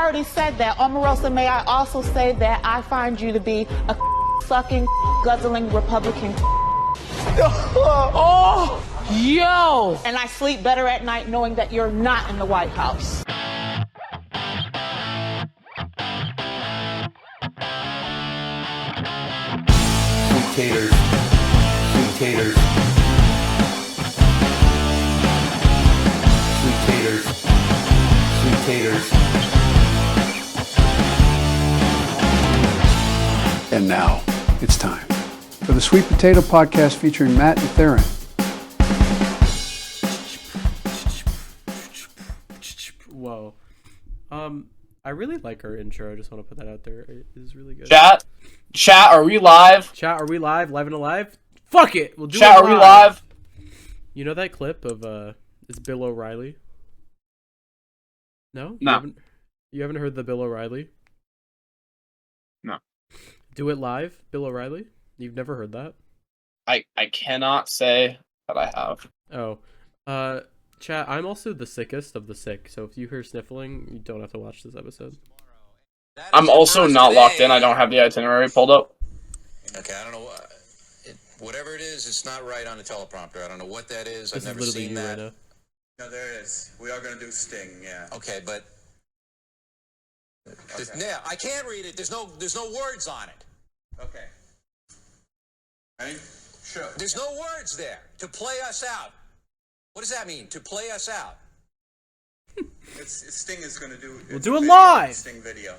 already said that. Omarosa, may I also say that I find you to be a sucking, guzzling Republican. Oh, yo! And I sleep better at night knowing that you're not in the White House. Sweet taters. Sweet taters. Sweet taters. Sweet taters. And now, it's time for the Sweet Potato Podcast featuring Matt and Theryn. Whoa. I really like our intro. I just want to put that out there. It is really good. Chat, are we live? Chat, are we live? Live and alive? Fuck it! We'll do Chat, it live. are we live? You know that clip of, it's Bill O'Reilly? No? No. You haven't heard the Bill O'Reilly? No. Do it live, Bill O'Reilly? You've never heard that? I cannot say that I have. Oh. Chat, I'm also the sickest of the sick, so if you hear sniffling, you don't have to watch this episode. I'm also not locked in. I don't have the itinerary pulled up. Okay, I don't know what. Whatever it is, it's not right on the teleprompter. I don't know what that is. This I've never is literally seen you that. right now. No, there it is. We are going to do Sting, yeah. Okay, but yeah, I can't read it. There's no words on it. Okay. Ready? Sure. There's no words there. To play us out. What does that mean? To play us out. Sting is going to do. We'll do it live. Sting video.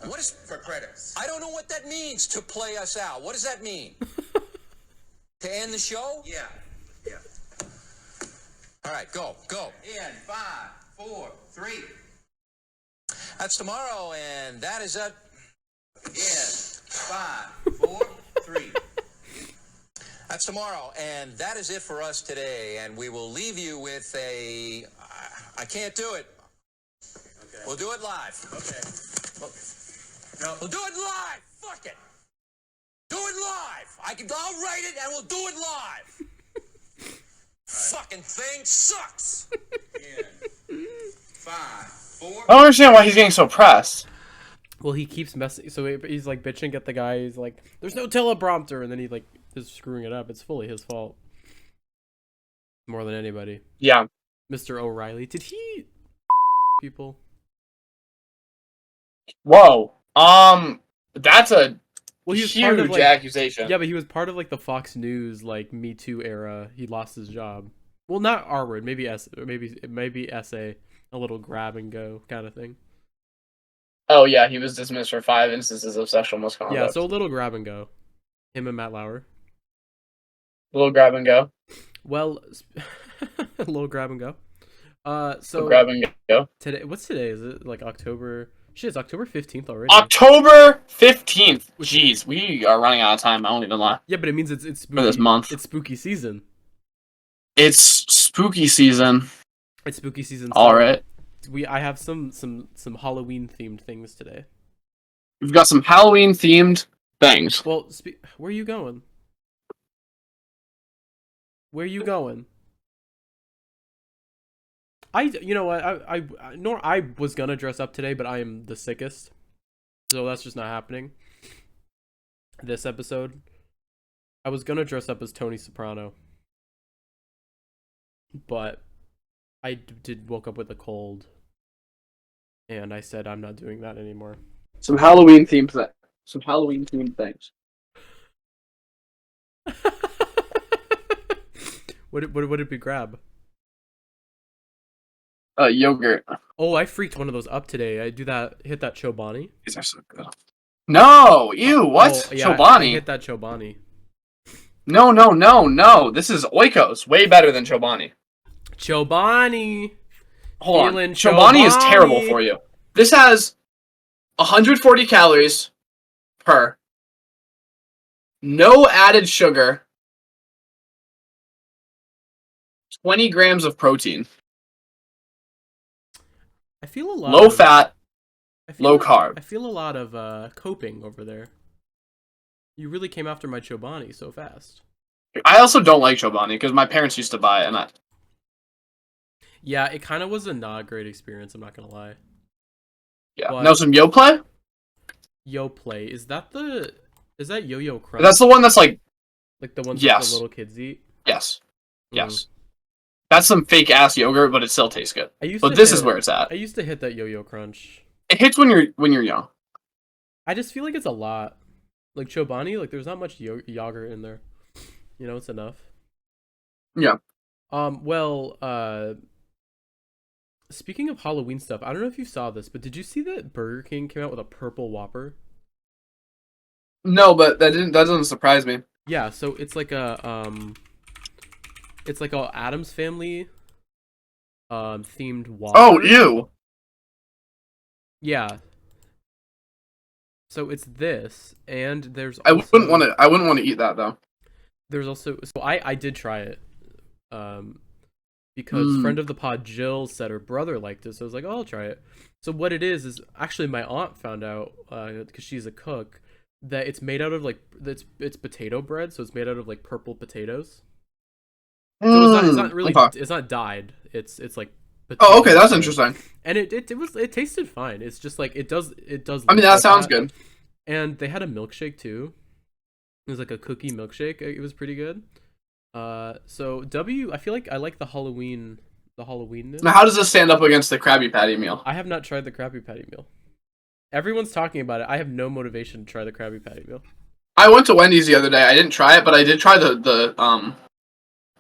What is for credits? I don't know what that means. To play us out. What does that mean? To end the show? Yeah. Yeah. All right, go. In 5, 4, 3. That's tomorrow, and that is it. In 5, 4, 3. That's tomorrow, and that is it for us today. And we will leave you with a. I can't do it. Okay. We'll do it live. Okay. We'll do it live. Fuck it. Do it live. I'll write it, and we'll do it live. Fucking thing sucks. In 5, 4. I don't understand why he's getting so pressed. Well, he keeps messing. So he's like bitching at the guy. He's like, "There's no teleprompter," and then he like is screwing it up. It's fully his fault, more than anybody. Yeah. Mr. O'Reilly, did he people? Whoa. That's a Well, he was part huge of, like, accusation. Yeah, but he was part of like the Fox News like Me Too era. He lost his job. Well, not R word. Maybe S. Maybe SA. A little grab and go kind of thing. Oh yeah, he was dismissed for 5 instances of sexual misconduct. Yeah, so a little grab and go. Him and Matt Lauer. A little grab and go. Well, a little grab and go. So Grab and go. today, what's today? Is it like October? Shit, it's October 15th already. October 15th. Jeez, we are running out of time. I won't even lie. Yeah, but it means it's spooky. For this month. It's spooky season. It's spooky season. It's spooky season. All right. I have some Halloween themed things today. We've got some Halloween themed things. Well, where are you going? Where are you going? You know what? I was gonna dress up today, but I am the sickest, so that's just not happening. This episode, I was gonna dress up as Tony Soprano, but I woke up with a cold, and I said I'm not doing that anymore. Some Halloween themed things. Some Halloween themed things. What did we grab? Yogurt. Oh, I freaked one of those up today. I hit that Chobani. These are so good. No, ew, what? Oh, yeah, Chobani. I hit that Chobani. No. This is Oikos. Way better than Chobani. Chobani. Hold on. Feeling Chobani is Chobani. terrible for you. This has 140 calories per. No added sugar. 20 grams of protein. I feel a lot. Low fat. Low carb. I feel a lot of coping over there. You really came after my Chobani so fast. I also don't like Chobani because my parents used to buy it, and Yeah, it kind of was a not great experience. I'm not gonna lie. Yeah. But- Now some Yo Play. Yo Play, is that Yo-Yo Crunch? That's the one that's like the ones that Yes. the little kids eat. yes, yes. That's some fake ass yogurt, but it still tastes good. But this is where it's at. I used to hit that Yo-Yo Crunch. It hits when you're young. I just feel like it's a lot. Like Chobani, like there's not much yogurt in there. You know, it's enough. Yeah. Well, speaking of Halloween stuff, I don't know if you saw this, but did you see that Burger King came out with a purple Whopper? No, but that doesn't surprise me. Yeah, so it's like a Addams Family themed Whopper. Oh, ew. Yeah. So it's this, and there's I also, wouldn't want to eat that though. There's also, so I did try it, because friend of the pod Jill said her brother liked it, so I was like, oh, I'll try it. So what it is actually my aunt found out, because she's a cook, that it's made out of like it's potato bread, so it's made out of like purple potatoes. So it's not really it's not dyed. It's like potato Oh, okay, that's bread. interesting. And it tasted fine. It's just like it does. I mean, that sounds good. And they had a milkshake too. It was like a cookie milkshake. It was pretty good. So I feel like I like the Halloween. Now, how does this stand up against the Krabby Patty meal? I have not tried the Krabby Patty meal. Everyone's talking about it. I have no motivation to try the Krabby Patty meal. I went to Wendy's the other day. I didn't try it, but I did try the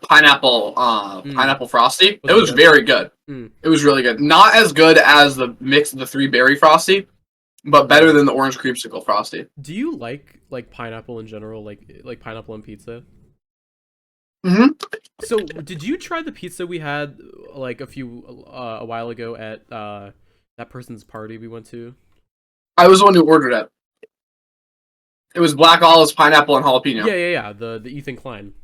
pineapple frosty. It was very good. It was really good. Not as good as the 3-berry frosty, but better than the orange creamsicle frosty. Do you like pineapple in general, like pineapple on pizza? Mm-hmm. So, did you try the pizza we had like a while ago at that person's party we went to? I was the one who ordered it. It was black olives, pineapple, and jalapeno. Yeah. The Ethan Klein.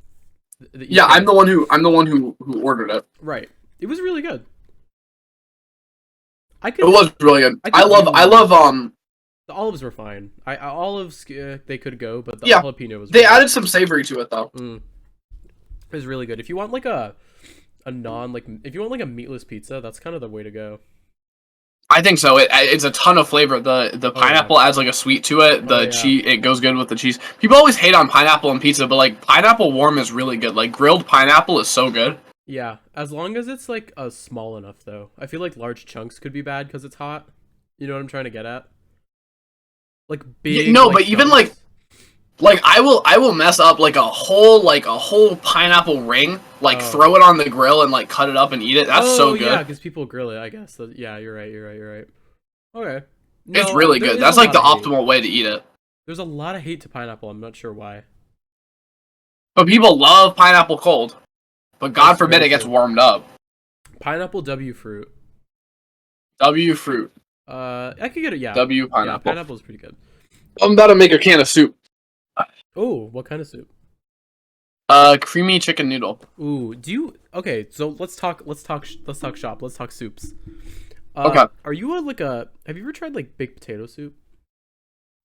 I'm the one who ordered it. Right. It was really good. It was really good. I love the olives were fine. Olives they could go, but the yeah, jalapeno was. They really added good. some savory to it though. It was really good. If you want like a if you want like a meatless pizza, that's kind of the way to go. I think so. It's a ton of flavor. The pineapple adds like a sweet to it. The cheese, it goes good with the cheese. People always hate on pineapple and pizza, but like pineapple warm is really good. Like grilled pineapple is so good. Yeah, as long as it's like small enough though. I feel like large chunks could be bad because it's hot. You know what I'm trying to get at? Like big. No, but even like I will mess up like a whole pineapple ring, throw it on the grill and like cut it up and eat it. That's so good. Yeah, because people grill it, I guess. Yeah, you're right. Okay. It's really good. That's like the optimal way to eat it. There's a lot of hate to pineapple. I'm not sure why. But people love pineapple cold. But God forbid it gets warmed up. Pineapple W fruit. W fruit. I could get it. Yeah. W pineapple. Yeah, pineapple is pretty good. I'm about to make a can of soup. Oh, what kind of soup? Creamy chicken noodle. Ooh, okay, so let's talk shop. Let's talk soups. Okay. Are you have you ever tried like baked potato soup?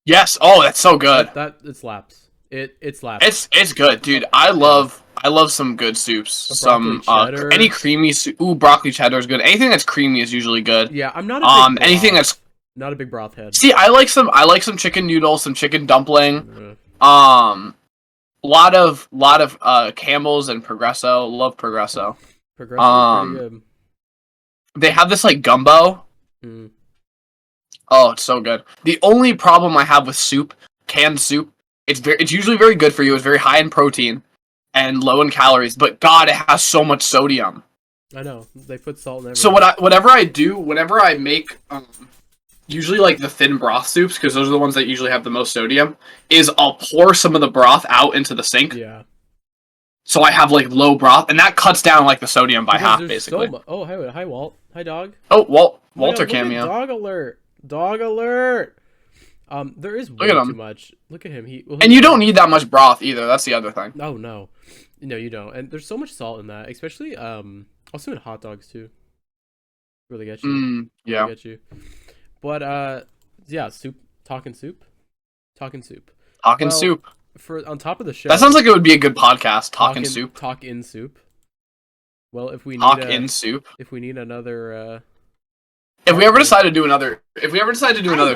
Yes. Oh, that's so good. That it slaps. It slaps. It's good, dude. I love some good soups. Some cheddar. Any creamy soup. Ooh, broccoli cheddar is good. Anything that's creamy is usually good. Yeah, I'm not a big anything that's not a big broth head. See, I like some chicken noodles, some chicken dumpling. A lot of Campbell's and Progresso. Love Progresso. Progresso's pretty good. They have this like gumbo. Oh, it's so good. The only problem I have with soup, canned soup, it's usually very good for you. It's very high in protein and low in calories, but God, it has so much sodium. I know. They put salt in everything. So whatever I make, usually like the thin broth soups, because those are the ones that usually have the most sodium, is I'll pour some of the broth out into the sink. Yeah. So I have like low broth, and that cuts down like the sodium by half, basically. Oh, hi Walt. Hi, dog. Oh, Walter Cameo. Dog alert. Dog alert. There is way too much. Look at him. And you don't need that much broth either. That's the other thing. Oh no, you don't. And there's so much salt in that, especially also in hot dogs too. Really get you. Yeah. Really get you. But yeah, soup. Talking soup. Soup. For on top of the show. That sounds like it would be a good podcast. Talking soup. Talk in soup. Well, if we Hawk need in soup. if we need another If we ever decide to do another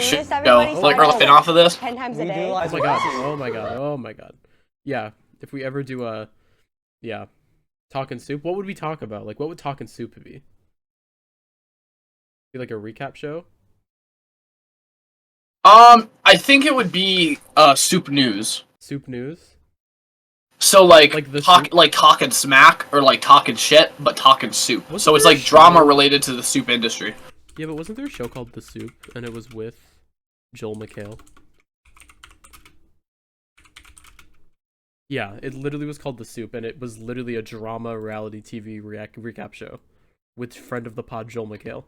show, like, or a spin-off of this, 10 times a day. Oh my god. Oh my god. Oh my god. Yeah, if we ever do a Talkin' Soup, what would we talk about? Like, what would Talkin' Soup be? Be like a recap show? I think it would be soup news. Soup news? So like the talking smack or like talking shit, but talking soup. Wasn't So it's there a like drama show- related to the soup industry. Yeah, but wasn't there a show called The Soup and it was with Joel McHale? Yeah, it literally was called The Soup and it was literally a drama reality TV recap show with friend of the pod Joel McHale.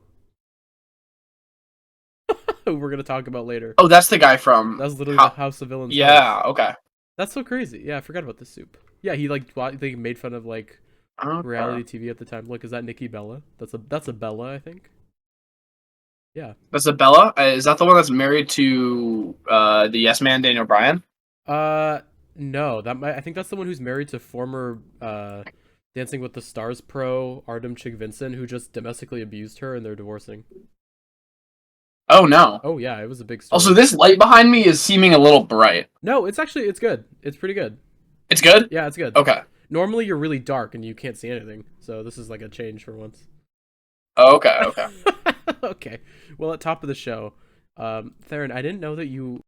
Who we're gonna talk about later. Oh, that's the guy from. That was literally the House of Villains. Yeah. Okay. That's so crazy. Yeah, I forgot about The Soup. Yeah, he like they made fun of like reality TV at the time. Look, is that Nikki Bella? That's a Bella, I think. Yeah. That's a Bella. Is that the one that's married to the Yes Man Daniel Bryan? No, I think that's the one who's married to former Dancing with the Stars pro Artem Chick Vincent, who just domestically abused her, and they're divorcing. Oh no. Oh yeah, it was a big story. Also, this light behind me is seeming a little bright. No, it's good. It's pretty good. It's good? Yeah, it's good. Okay. Normally you're really dark and you can't see anything, so this is like a change for once. Oh, okay. Okay. Well, at top of the show, Theryn, I didn't know that you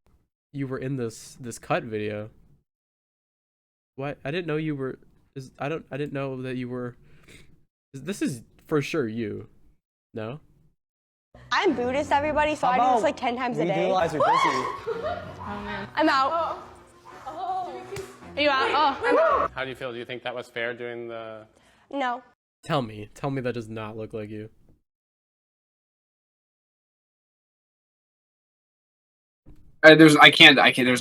were in this cut video. What? I didn't know you were. I didn't know that you were. This is for sure you. No. I'm Buddhist, everybody, so I do this like 10 times a day. Realize you're busy. Oh man. I'm out. Are you out? Oh, I'm out. How do you feel? Do you think that was fair doing the... No. Tell me that does not look like you. There's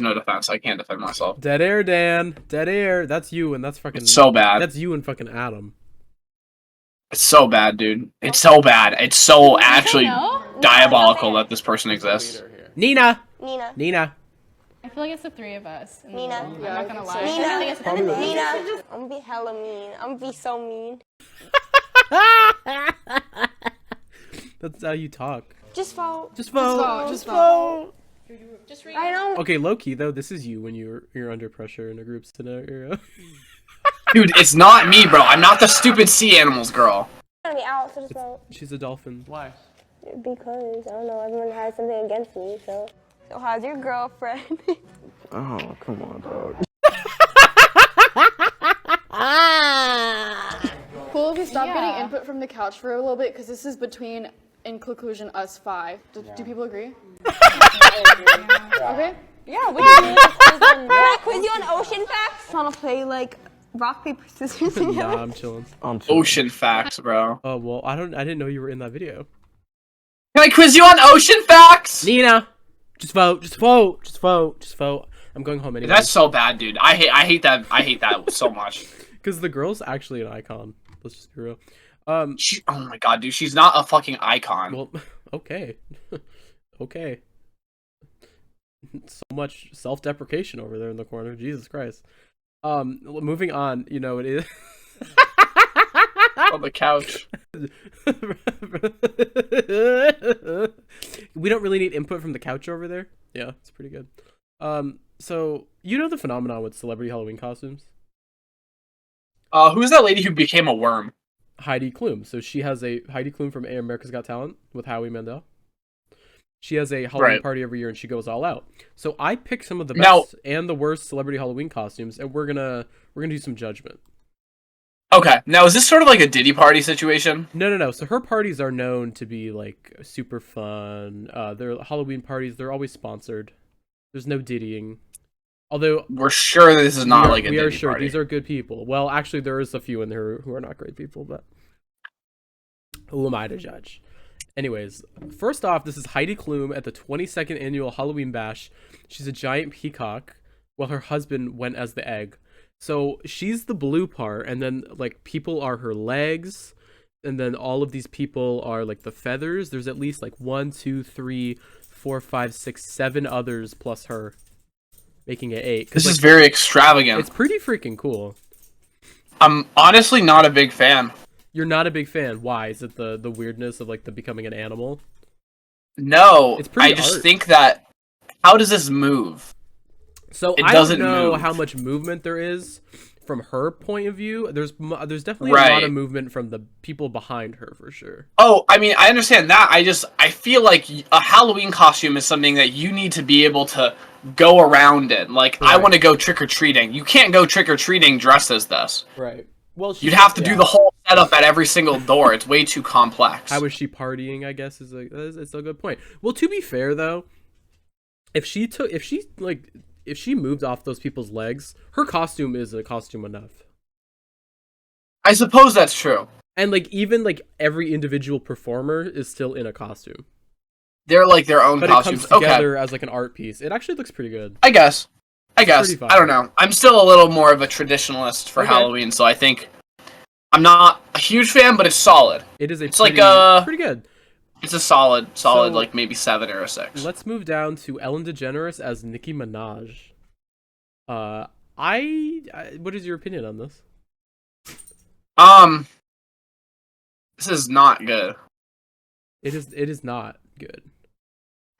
no defense. I can't defend myself. Dead air, Dan. Dead air. That's you, and that's fucking. It's so bad. That's you and fucking Adam. It's so bad, dude. It's so bad. It's so actually diabolical that this person exists. Nina. I feel like it's the three of us. Nina. I'm not gonna lie. Nina. I'm gonna be hella mean. I'm gonna be so mean. That's how you talk. Just vote. Just vote. Just read. I don't. Okay, low key though, this is you when you're under pressure in a group scenario. Dude, it's not me, bro. I'm not the stupid sea animals girl. I'm gonna be out, so just vote. She's a dolphin. Why? Because, I don't know, everyone has something against me, so. So how's your girlfriend? Oh, come on, dog. Cool if we stop getting input from the couch for a little bit, because this is between, in conclusion, us five. Do people agree? Okay? Yeah, we can do this quiz on. Can I quiz you on ocean facts? Wanna play like rock, paper, scissors? Nah, I'm chilling. Ocean facts, bro. Oh well, I didn't know you were in that video. Can I quiz you on ocean facts? Nina, just vote. I'm going home anyway. That's so bad, dude. I hate that so much. Because the girl's actually an icon. Let's just be real. Oh my god, dude, she's not a fucking icon. Well, okay. Okay. So much self-deprecation over there in the corner. Jesus Christ. Moving on, it is On the couch. We don't really need input from the couch over there. Yeah, it's pretty good. So you know the phenomenon with celebrity Halloween costumes? Who's that lady who became a worm? Heidi Klum. So she has a Heidi Klum from America's Got Talent with Howie Mandel. She has a Halloween party every year and she goes all out. So I picked some of the best and the worst celebrity Halloween costumes, and we're gonna do some judgment. Okay. Now is this sort of like a Diddy party situation? No. So her parties are known to be like super fun. They're Halloween parties, they're always sponsored. There's no Diddying. Although we're sure this is not like a Diddy we are sure party. These are good people. Well, actually there is a few in there who are not great people, but who am I to judge? Anyways, first off, this is Heidi Klum at the 22nd annual Halloween Bash. She's a giant peacock, while her husband went as the egg. So she's the blue part, and then like people are her legs, and then all of these people are like the feathers. There's at least like 1, 2, 3, 4, 5, 6, 7 others plus her, making it 8. This is very extravagant. It's pretty freaking cool. I'm honestly not a big fan. You're not a big fan. Why? Is it the weirdness of like the becoming an animal? No, It's pretty I just art. think that how does this move? So It I doesn't don't know move. how much movement there is from her point of view. There's definitely a lot Right. of movement from the people behind her for sure. Oh, I mean, I understand that. I feel like a Halloween costume is something that you need to be able to go around in. Like, I Right. want to go trick or treating. You can't go trick or treating dressed as this. Right. Well, You'd have to do the whole setup at every single door. It's way too complex. How is she partying? I guess is it's a good point. Well, to be fair though, if she moved off those people's legs, her costume is a costume enough. I suppose that's true. And like even like every individual performer is still in a costume. They're like their own But costumes. it comes together Okay, as like an art piece. It actually looks pretty good. I guess. pretty fun. I don't know. I'm still a little more of a traditionalist for Okay. Halloween, so I think I'm not a huge fan, but it's solid. It is a It's pretty, like a- pretty good. It's a solid, So- like maybe 7 or a 6. Let's move down to Ellen DeGeneres as Nicki Minaj. What is your opinion on this? This is not good. It is not good.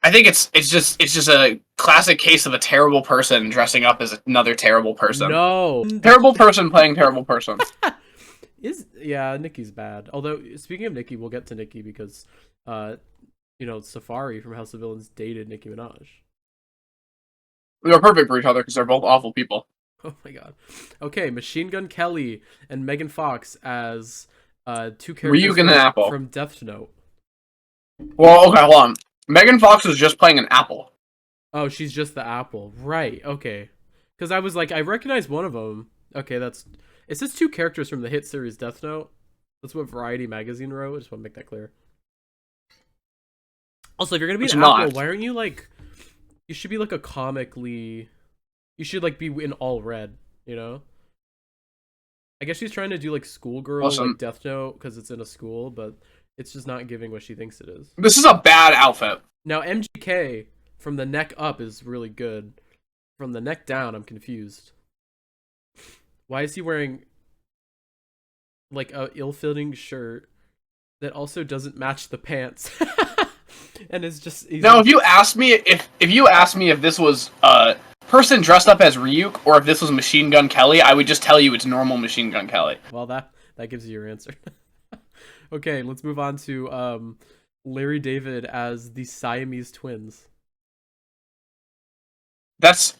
I think it's just a classic case of a terrible person dressing up as another terrible person. No. Terrible person playing terrible person. Nicki's bad. Although speaking of Nicki, we'll get to Nicki because Safari from House of Villains dated Nicki Minaj. We are perfect for each other because they're both awful people. Oh my god. Okay, Machine Gun Kelly and Megan Fox as two characters Ryuk and an apple. from Death Note. Well, okay, hold on. Megan Fox was just playing an apple. Oh, she's just the apple. Right, okay. Because I was like, I recognize one of them. Okay, it says two characters from the hit series Death Note. That's what Variety magazine wrote. I just want to make that clear. Also, if you're going to be It's an not. apple, why aren't you like... You should be like a comically... You should like be in all red, you know? I guess she's trying to do like schoolgirl, Listen. like Death Note, because it's in a school, but it's just not giving what she thinks it is. This is a bad outfit. Now, MGK, from the neck up, is really good. From the neck down, I'm confused. Why is he wearing, like, a ill-fitting shirt that also doesn't match the pants? And it's just... Now, if you asked me if this was a person dressed up as Ryuk or if this was Machine Gun Kelly, I would just tell you it's normal Machine Gun Kelly. Well, that gives you your answer. Okay, let's move on to Larry David as the Siamese twins. That's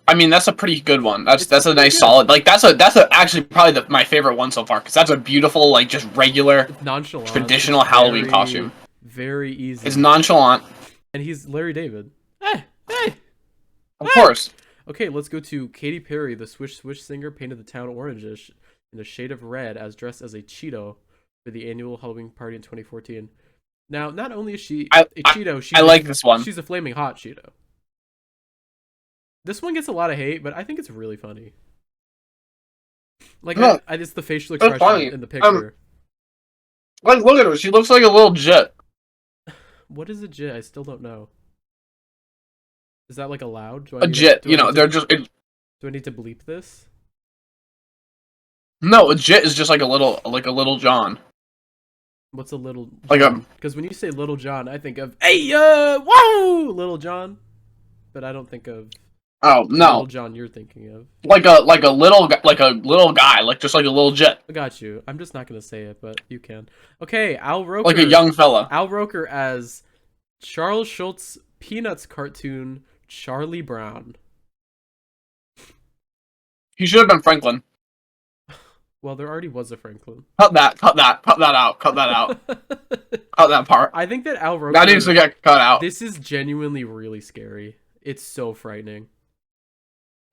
a pretty good one. That's a nice good. solid. Like that's actually probably my favorite one so far because that's a beautiful like just regular Nonchalant. traditional It's Halloween very- costume. Very easy. It's nonchalant, And he's Larry David. Hey! of course. Okay, let's go to Katy Perry, the Swish Swish singer, painted the town orangish in a shade of red as dressed as a Cheeto for the annual Halloween party in 2014. Now, not only is she a Cheeto, I like this one. She's a flaming hot Cheeto. This one gets a lot of hate, but I think it's really funny. Like, No, it's the facial it's expression funny. in the picture. Like look at her. She looks like a little jet. What is a jit? I still don't know. Is that like allowed? Do I A need to- jet. do I You know, need to- they're just. Do I need to bleep this? No, a jet is just like a little John. What's a little Like John? Because when you say Little John, I think of whoa, Little John, but I don't think of Oh no, Little John you're thinking of. like a little guy, like just like a little jet, I got you. I'm just not gonna say it, but you can. Okay, Al Roker. like a young fella. Al Roker as Charles Schultz Peanuts cartoon Charlie Brown. He should have been Franklin. Well, there already was a Franklin. Cut that out. Cut that part. I think that Al Roker. That needs to get cut out. This is genuinely really scary. It's so frightening.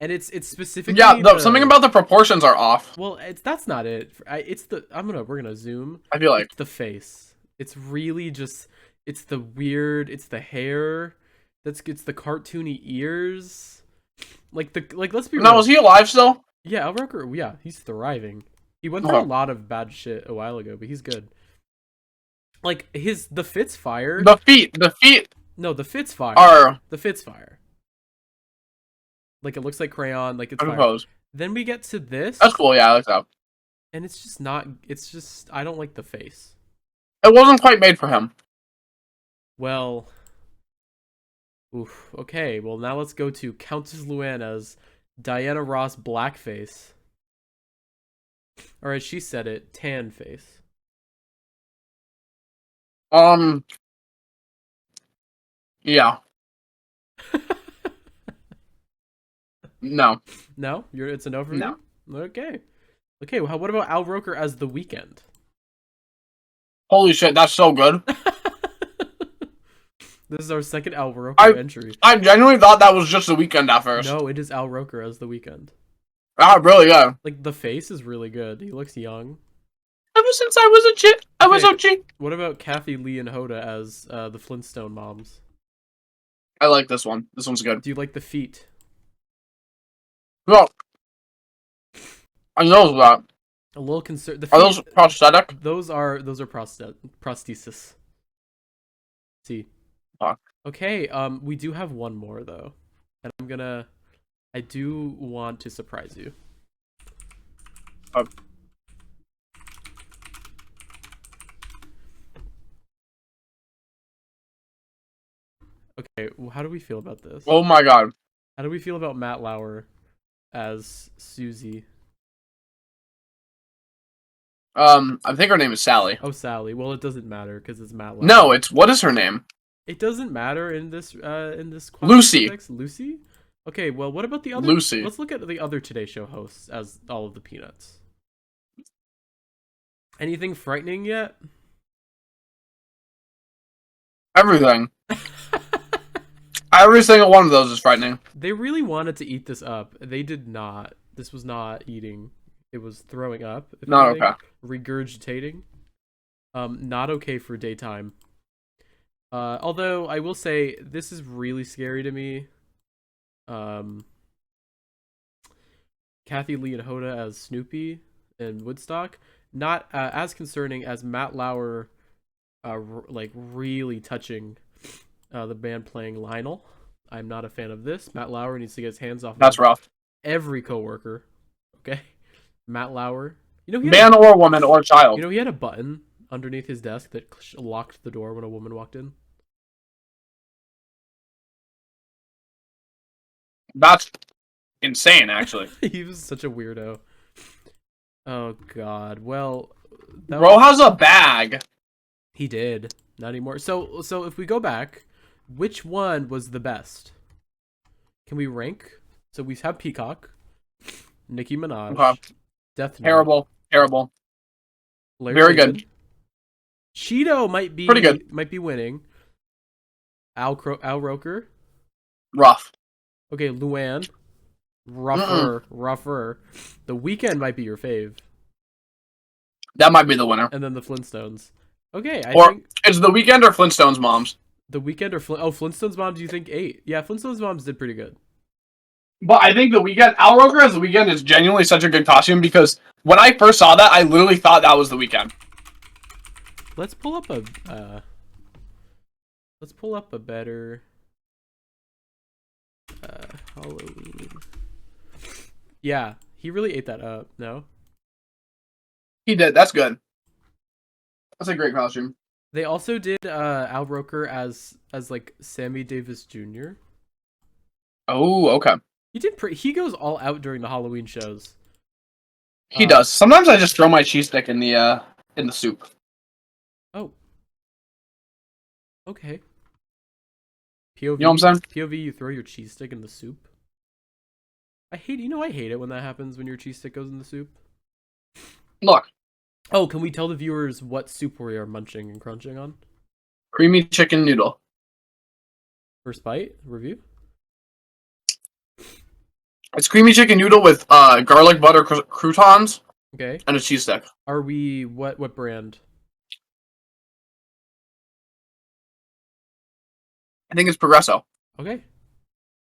And it's specifically Something about the proportions are off. Well, that's not it. We're gonna zoom. I feel like It's the face. It's really just it's the weird, it's the hair. It's the cartoony ears. Let's be real. now is he alive still? Yeah, Al Roker, yeah, he's thriving. He went through a lot of bad shit a while ago, but he's good. Like the fits fire. The feet. No, the fits fire. Are The fits fire. Like it looks like crayon, like it's I fire. suppose. Then we get to this. That's cool. Yeah, I like that. And it's just not. It's just I don't like the face. It wasn't quite made for him. Well. Oof. Okay. Well, now let's go to Countess Luana's Diana Ross blackface. Or as she said it, tan face. Yeah. No. No? It's a no for No. you? Okay. Okay, well, what about Al Roker as The Weeknd? Holy shit, that's so good. This is our second Al Roker entry. I genuinely thought that was just The Weeknd at first. No, it is Al Roker as The Weeknd. Ah, really good. Like, the face is really good. He looks young. Ever since I was a chick, I was a chick. What about Kathy Lee and Hoda as the Flintstone moms? I like this one. This one's good. Do you like the feet? Well, I know that. A little concerned. Are those prosthetic? Those are prosthesis. See. Fuck. Okay, we do have one more though. And I do want to surprise you. Okay, well, how do we feel about this? Oh my god. How do we feel about Matt Lauer as Susie? I think her name is Sally. Oh, Sally. Well, it doesn't matter because it's Matt Lauer. No, what is her name? It doesn't matter in this Lucy. context. Lucy? Okay, well, what about the other Lucy. Let's look at the other Today Show hosts as all of the Peanuts. Anything frightening yet? Everything. Every single one of those is frightening. They really wanted to eat this up. They did not. This was not eating. It was throwing up. Not okay. Regurgitating. Not okay for daytime. Although I will say this is really scary to me. Kathy Lee and Hoda as Snoopy and Woodstock, not as concerning as Matt Lauer, like really touching the band playing Lionel. I'm not a fan of this. Matt Lauer needs to get his hands off. That's rough. Every coworker, okay. Matt Lauer, man or woman or child. He had a button underneath his desk that locked the door when a woman walked in. That's insane, actually. He was such a weirdo. Oh god. Well, bro has a bag. He did. Not anymore. So if we go back, which one was the best? Can we rank? So we have Peacock, Nicki Minaj, Okay. Death Note. Terrible. Larry Very David. good. Cheeto might be pretty good. Might be winning. Al Roker. Rough. Okay, Luann. Rougher. The Weeknd might be your fave. That might be the winner. And then the Flintstones. Okay, I or think it's The Weeknd or Flintstones moms. The Weeknd or Flintstones moms. You think 8? Yeah, Flintstones moms did pretty good. But I think The Weeknd, Al Roker as The Weeknd is genuinely such a good costume because when I first saw that, I literally thought that was The Weeknd. Let's pull up a better Halloween. Yeah, he really ate that up. No, he did. That's good. That's a great costume. They also did Al Roker as like Sammy Davis Jr. Oh, okay. He goes all out during the Halloween shows. He does. Sometimes I just throw my cheese stick in the soup. Oh. Okay. POV. You know what I'm saying? POV, you throw your cheese stick in the soup. I hate it when that happens when your cheese stick goes in the soup. Look. Oh, can we tell the viewers what soup we are munching and crunching on? Creamy chicken noodle. First bite review. It's creamy chicken noodle with garlic butter croutons. Okay. And a cheese stick. Are we what brand? I think it's Progresso. Okay.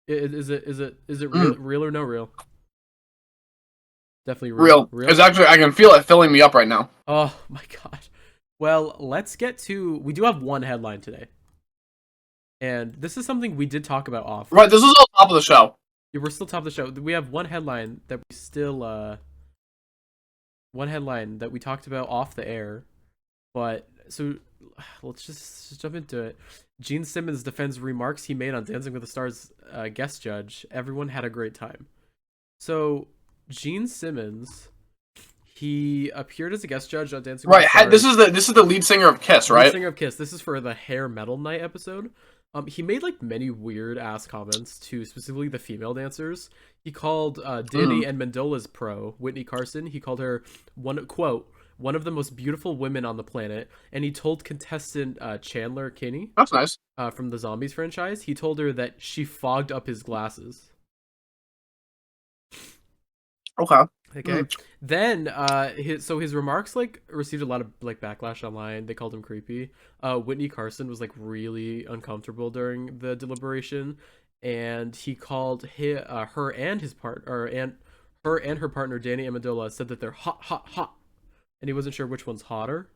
Is it real or no real? Definitely real. Because actually, I can feel it filling me up right now. Oh my god. Well, let's get to. We do have one headline today, and this is something we did talk about off. Right. This is on top of the show. Yeah, we're still top of the show. We have one headline that we still one headline that we talked about off the air, but so let's just jump into it. Gene Simmons defends remarks he made on Dancing with the Stars guest judge. Everyone had a great time. So Gene Simmons, he appeared as a guest judge on Dancing with the Stars. This is the lead singer of Kiss, right? Lead singer of Kiss. This is for the Hair Metal Night episode. He made like many weird ass comments to specifically the female dancers. He called Diddy and Mendola's pro, Whitney Carson. He called her one of the most beautiful women on the planet, and he told contestant Chandler Kinney, that's nice, from the Zombies franchise, he told her that she fogged up his glasses. Okay. Then his remarks like received a lot of like backlash online. They called him creepy. Whitney Carson was like really uncomfortable during the deliberation, and he called her and her partner Danny Amendola said that they're hot, and he wasn't sure which one's hotter.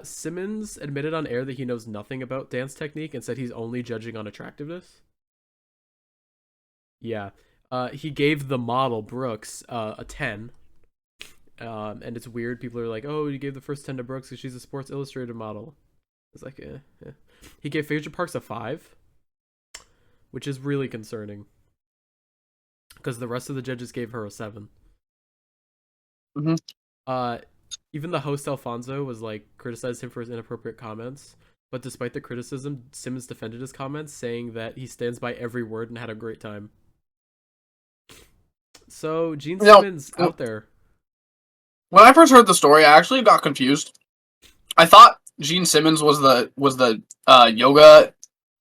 Simmons admitted on air that he knows nothing about dance technique and said he's only judging on attractiveness. Yeah. He gave the model, Brooks, a 10. And it's weird. People are like, oh, you gave the first 10 to Brooks because she's a Sports Illustrated model. It's like, eh. He gave Phaedra Parks a 5, which is really concerning. Because the rest of the judges gave her a 7. Even the host, Alfonso, was like, criticized him for his inappropriate comments. But despite the criticism, Simmons defended his comments, saying that he stands by every word and had a great time. So Gene Simmons out there. When I first heard the story, I actually got confused. I thought Gene Simmons was the yoga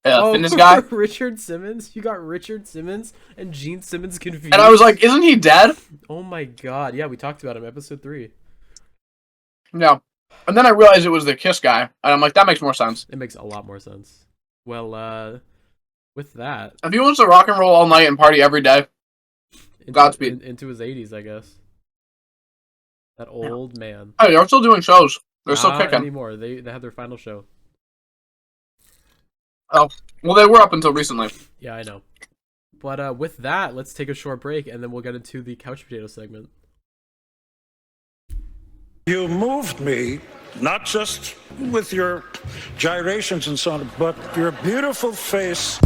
fitness guy. Richard Simmons? You got Richard Simmons and Gene Simmons confused. And I was like, isn't he dead? Oh my god. Yeah, we talked about him, episode 3. Yeah. And then I realized it was the Kiss guy. And I'm like, that makes more sense. It makes a lot more sense. Well, with that... If he wants to rock and roll all night and party every day, Godspeed. Into his 80s, I guess. That old man. Hey, they're still doing shows. They're still kicking. Not anymore. They had their final show. Oh, well, they were up until recently. Yeah, I know. But with that, let's take a short break, and then we'll get into the couch potato segment. You moved me, not just with your gyrations and so on, but your beautiful face.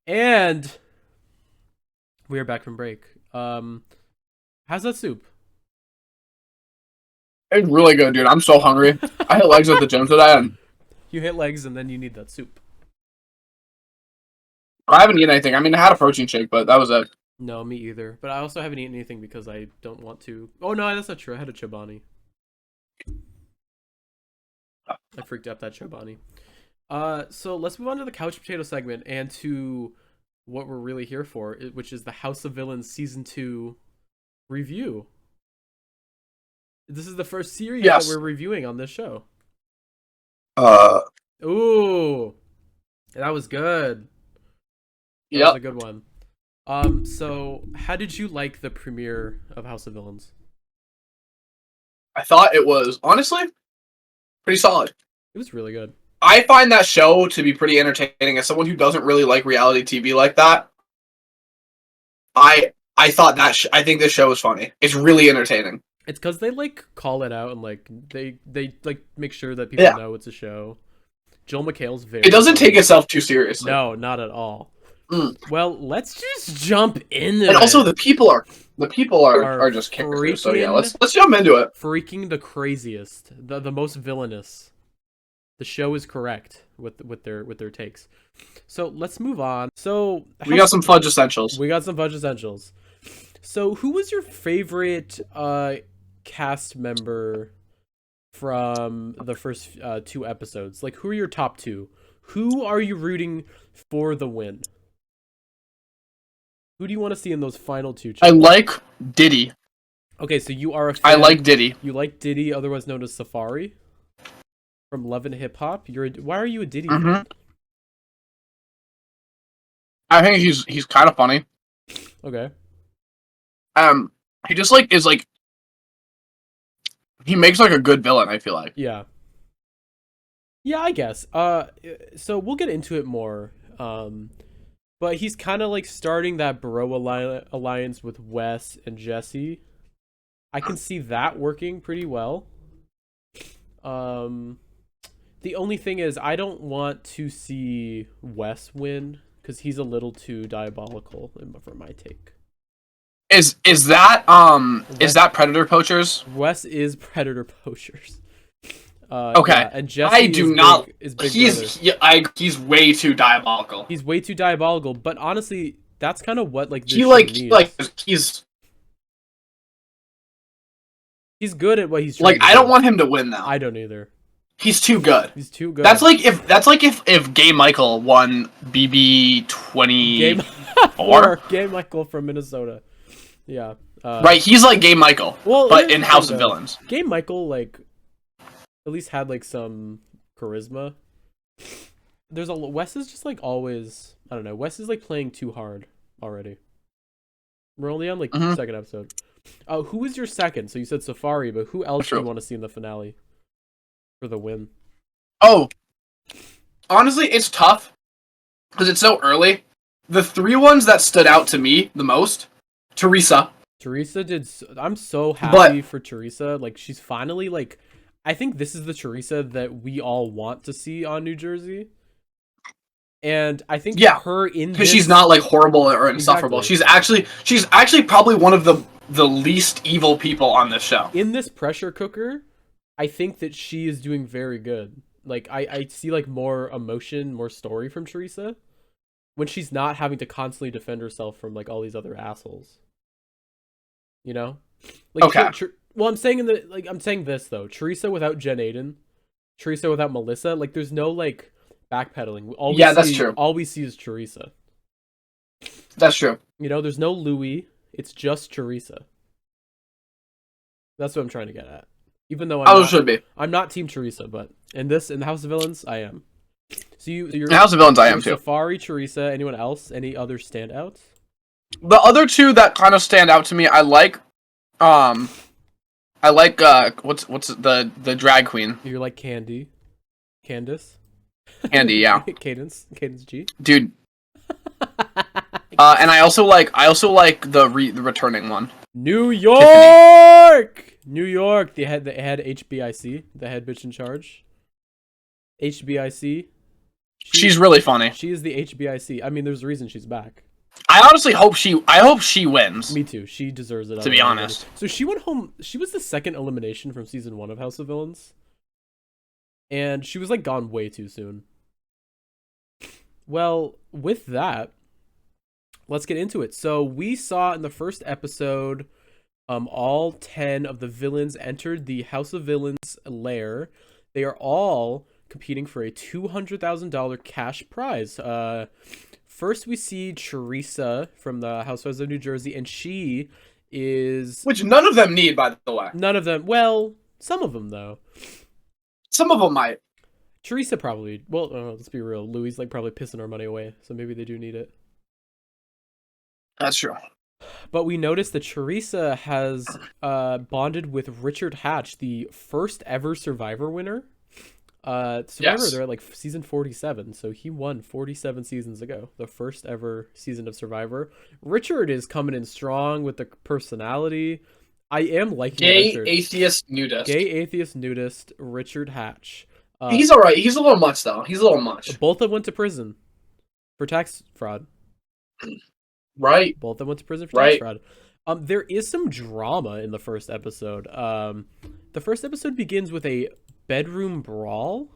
And we are back from break. How's that soup? It's really good, dude. I'm so hungry. I hit legs at the gym today, and you hit legs, and then you need that soup. I haven't eaten anything. I mean, I had a protein shake, but that was it. No, me either. But I also haven't eaten anything because I don't want to. Oh no, that's not true. I had a Chobani. I freaked out that Chobani. So let's move on to the couch potato segment and to what we're really here for, which is the House of Villains Season 2 review. This is the first series that we're reviewing on this show. Ooh, that was good. That was a good one. So how did you like the premiere of House of Villains? I thought it was, honestly, pretty solid. It was really good. I find that show to be pretty entertaining. As someone who doesn't really like reality TV like that, I thought that I think this show is funny. It's really entertaining. It's because they like call it out and like they like make sure that people know it's a show. Joel McHale's very. It doesn't take itself too seriously. No, not at all. Well, let's just jump into it. And also, the people are just kickers. So yeah, let's jump into it. Freaking the craziest, the most villainous. The show is correct with their takes. So let's move on. So we got some fudge essentials. So who was your favorite cast member from the first 2 episodes? Like, who are your top 2? Who are you rooting for the win? Who do you want to see in those final 2 chapters? I like Diddy. Okay, so you are a fan. I like Diddy. You like Diddy, otherwise known as Safari? From Love and Hip Hop? Why are you a Diddy fan? I think he's kind of funny. Okay. He just like is like he makes like a good villain, I feel like. Yeah. Yeah, I guess. So we'll get into it more. But he's kind of like starting that bro alliance with Wes and Jesse. I can see that working pretty well. The only thing is, I don't want to see Wes win because he's a little too diabolical for my take. Is that Predator Poachers? Wes is Predator Poachers. Okay, yeah, and Jesse I do not. Is big he's way too diabolical. He's way too diabolical. But honestly, that's kind of what like this he's good at what he's trying to I do. don't want him to win though. I don't either. He's too good. He's too good. That's like if Gay Michael won BB 24. Gay Michael from Minnesota. Yeah. Right, he's like Gay Michael, but in House of Villains. Gay Michael like at least had like some charisma. Wes is just like always, I don't know. Wes is like playing too hard already. We're only on like the second episode. Who is your second? So you said Safari, but who else do you want to see in the finale for the win? Oh, honestly, it's tough because it's so early. The three ones that stood out to me the most: Teresa. Teresa did. I'm so happy for Teresa. Like she's finally like. I think this is the Teresa that we all want to see on New Jersey. And I think her in because she's not like horrible or insufferable. Exactly. She's actually probably one of the least evil people on this show. In this pressure cooker, I think that she is doing very good. Like I see like more emotion, more story from Teresa when she's not having to constantly defend herself from like all these other assholes. You know? Like, okay. Well, I'm saying this though. Teresa without Jen Aiden, Teresa without Melissa, like there's no like backpedaling. That's true. All we see is Teresa. That's true. You know, there's no Louis. It's just Teresa. That's what I'm trying to get at. Even though I'm not Team Teresa, but in the House of Villains, I am. So you're House of Villains, I am too. Safari, Teresa, anyone else? Any other standouts? The other two that kind of stand out to me, I like what's the drag queen? You're like Candice. Candy, yeah. Cadence G. Dude. And I also like the returning one. New York. New York. The head HBIC, the head bitch in charge. HBIC. She's really funny. She is the HBIC. I mean, there's a reason she's back. I honestly hope she wins. Me too. She deserves it. To be honest. So she went home. She was the second elimination from season 1 of House of Villains. And she was like gone way too soon. Well, with that, let's get into it. So we saw in the first episode, all 10 of the villains entered the House of Villains lair. They are all competing for a $200,000 cash prize. First, we see Teresa from the Housewives of New Jersey, and she is... Which none of them need, by the way. None of them. Well, some of them, though. Some of them might. Teresa probably... Well, let's be real. Louis like probably pissing our money away, so maybe they do need it. That's true. But we noticed that Teresa has bonded with Richard Hatch, the first ever Survivor winner. Survivor, they're at like season 47, so he won 47 seasons ago, the first ever season of Survivor. Richard is coming in strong with the personality. I am liking Richard. Gay atheist nudist Richard Hatch. He's alright. He's a little much though. He's a little much. Both of them went to prison for tax fraud. Right. Both of them went to prison for tax fraud. There is some drama in the first episode. The first episode begins with a bedroom brawl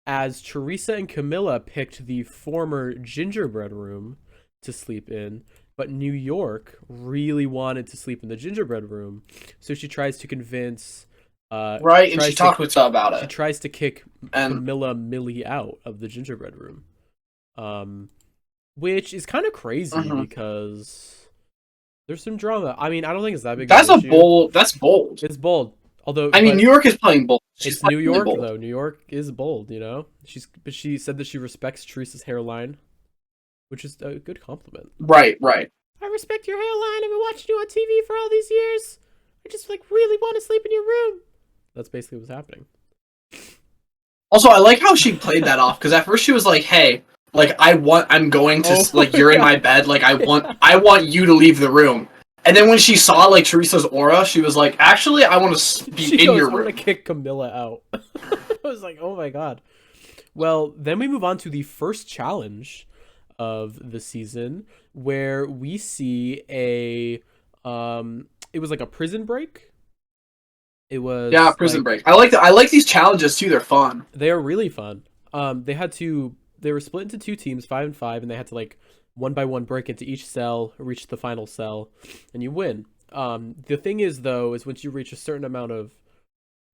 as Teresa and Camilla picked the former gingerbread room to sleep in, but New York really wanted to sleep in the gingerbread room, so she tries to convince and she talked with her about it. She tries to kick Camilla Millie out of the gingerbread room, which is kind of crazy because there's some drama. I mean, I don't think it's that big. That's bold. It's bold. Although New York is playing bold. It's New York though. New York is bold, you know. She said that she respects Teresa's hairline, which is a good compliment. Right. I respect your hairline. I've been watching you on TV for all these years. I just really want to sleep in your room. That's basically what's happening. Also, I like how she played that off, because at first she was like, "Hey, like I'm going to like you're in my bed, like I want you to leave the room." And then when she saw like Teresa's aura, she was like, "Actually, I want to be in your room." I want to kick Camilla out. I was like, "Oh my god." Well, then we move on to the first challenge of the season, where we see a it was like a prison break. It was prison break. I like these challenges too. They're fun. They are really fun. They were split into 2 teams, 5 and 5, and they had to like one by one break into each cell, reach the final cell, and you win. The thing is though, is once you reach a certain amount of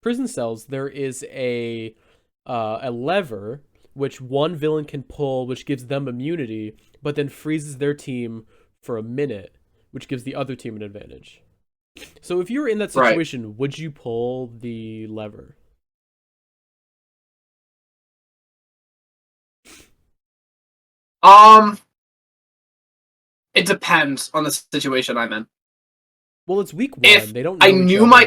prison cells, there is a lever which one villain can pull, which gives them immunity, but then freezes their team for a minute, which gives the other team an advantage. So if you were in that situation, would you pull the lever? It depends on the situation I'm in. Well, it's week 1. They don't know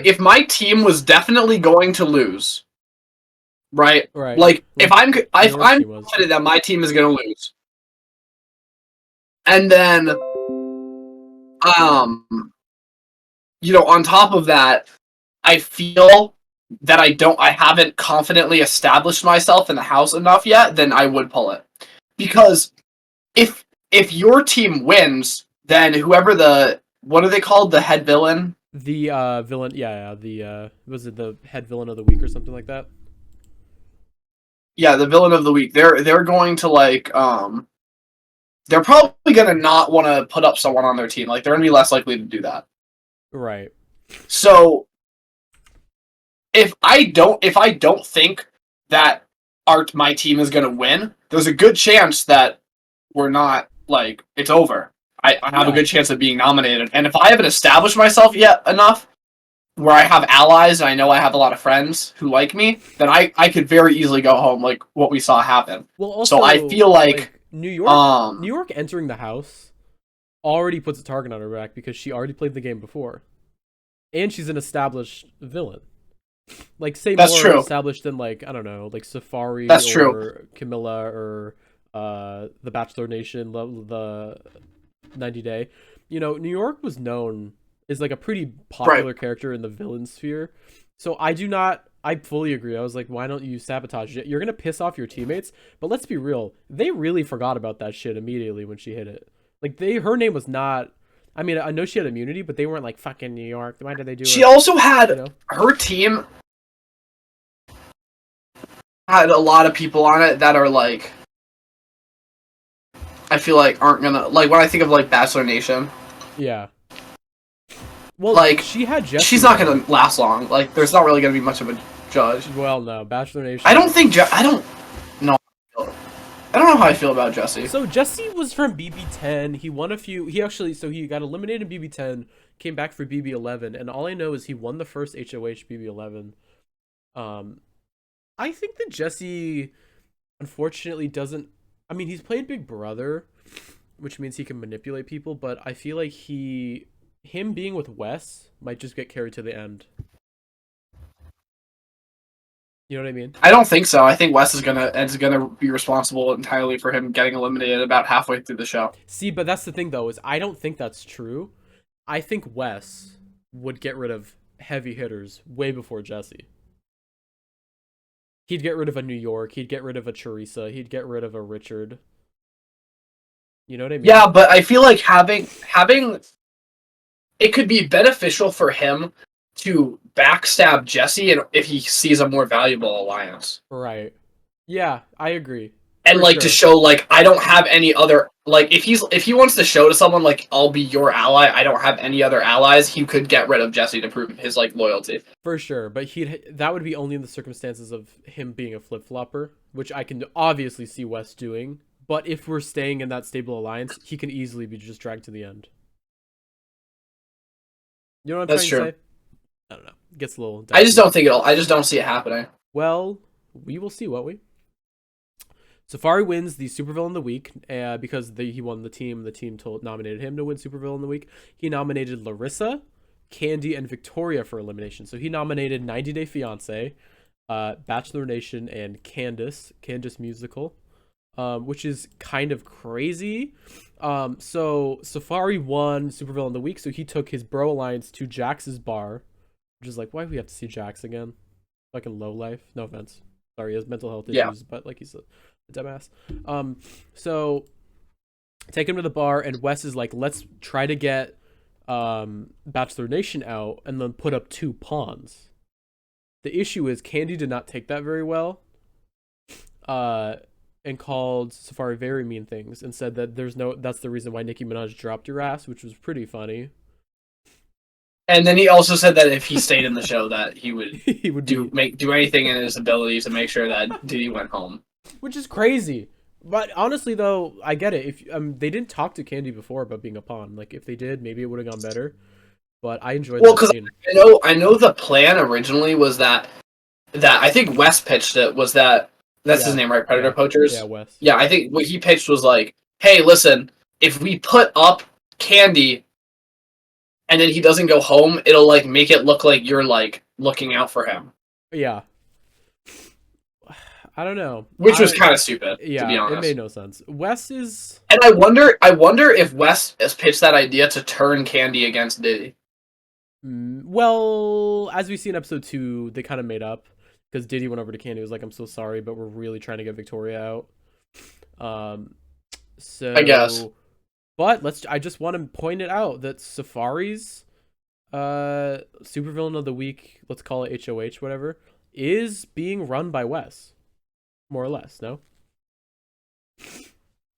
if my team was definitely going to lose, right? Like if I'm confident that my team is going to lose, and then on top of that, I feel that I haven't confidently established myself in the house enough yet, then I would pull it. Because if your team wins, then whoever what are they called? The head villain? The villain, was it the head villain of the week or something like that? Yeah, the villain of the week. They're going to like they're probably gonna not want to put up someone on their team. Like they're gonna be less likely to do that. Right. So if I don't think that my team is gonna win, there's a good chance that we're not like it's over. I have a good chance of being nominated. And if I haven't established myself yet enough where I have allies and I know I have a lot of friends who like me, then I could very easily go home, like what we saw happen. Well, also, so I feel like New York entering the house already puts a target on her back because she already played the game before. And she's an established villain. Like, say That's more true. established than, like, I don't know, like Safari That's or true. Camilla or the Bachelor Nation, the 90 Day. You know, New York was known as, like, a pretty popular character in the villain sphere. So I fully agree. I was like, why don't you sabotage it? You're going to piss off your teammates. But let's be real. They really forgot about that shit immediately when she hit it. Like, her name was not... I mean, I know she had immunity, but they weren't like, fucking New York. Why did they do it? She also had... Her team had a lot of people on it that are, like... I feel like aren't gonna... Like, when I think of, like, Bachelor Nation... Yeah. Well, like, she had Jesse. She's not gonna last long. Like, there's not really gonna be much of a judge. Well, no. Bachelor Nation... I don't think... I don't know how I feel about Jesse. So Jesse was from BB10. He won a few. He got eliminated in BB10, came back for BB11, and all I know is he won the first HOH BB11. I think that Jesse, unfortunately, doesn't. I mean, he's played Big Brother, which means he can manipulate people, but I feel like him being with Wes might just get carried to the end. You know what I mean? I don't think so. I think Wes is gonna be responsible entirely for him getting eliminated about halfway through the show. See, but that's the thing though, is I don't think that's true. I think Wes would get rid of heavy hitters way before Jesse. He'd get rid of a New York, he'd get rid of a Teresa, he'd get rid of a Richard. You know what I mean? Yeah, but I feel like having it could be beneficial for him to backstab Jesse and if he sees a more valuable alliance. Right. Yeah, I agree. And to show like I don't have any other like if he wants to show to someone like I'll be your ally, I don't have any other allies, he could get rid of Jesse to prove his like loyalty. For sure, but that would be only in the circumstances of him being a flip-flopper, which I can obviously see Wes doing. But if we're staying in that stable alliance, he can easily be just dragged to the end. You know what I'm trying to say? I don't know. It gets a little dicey. I just don't think I just don't see it happening. Well, we will see, won't we? Safari wins the Supervillain of the Week because he won the team. The team nominated him to win Supervillain of the Week. He nominated Larissa, Candy, and Victoria for elimination. So he nominated 90 Day Fiancé, Bachelor Nation, and Candace Musical, which is kind of crazy. So Safari won Supervillain of the Week, so he took his Bro Alliance to Jax's bar, which is like, why do we have to see Jax again? Fucking low life. No offense. Sorry, he has mental health issues, but like he's a dumbass. So take him to the bar, and Wes is like, let's try to get Bachelor Nation out and then put up 2 pawns. The issue is Candy did not take that very well, and called Safari very mean things and said that that's the reason why Nicki Minaj dropped your ass, which was pretty funny. And then he also said that if he stayed in the show, that he would he would do anything in his ability to make sure that Diddy went home. Which is crazy. But honestly, though, I get it. If they didn't talk to Candy before about being a pawn, like if they did, maybe it would have gone better. But I enjoyed. Well, because I know the plan originally was that I think Wes pitched it was that's his name, right? Predator Poachers. Yeah, Wes. Yeah, I think what he pitched was like, hey, listen, if we put up Candy, and then he doesn't go home, it'll like make it look like you're like looking out for him. Yeah. I don't know. Which was kind of stupid, yeah, to be honest. It made no sense. Wes is... And I wonder if Wes has pitched that idea to turn Candy against Diddy. Well, as we see in episode 2, they kind of made up. Because Diddy went over to Candy and was like, I'm so sorry, but we're really trying to get Victoria out. So... I guess. But I just want to point it out that Safari's Supervillain of the Week, let's call it HOH, whatever, is being run by Wes. More or less, no?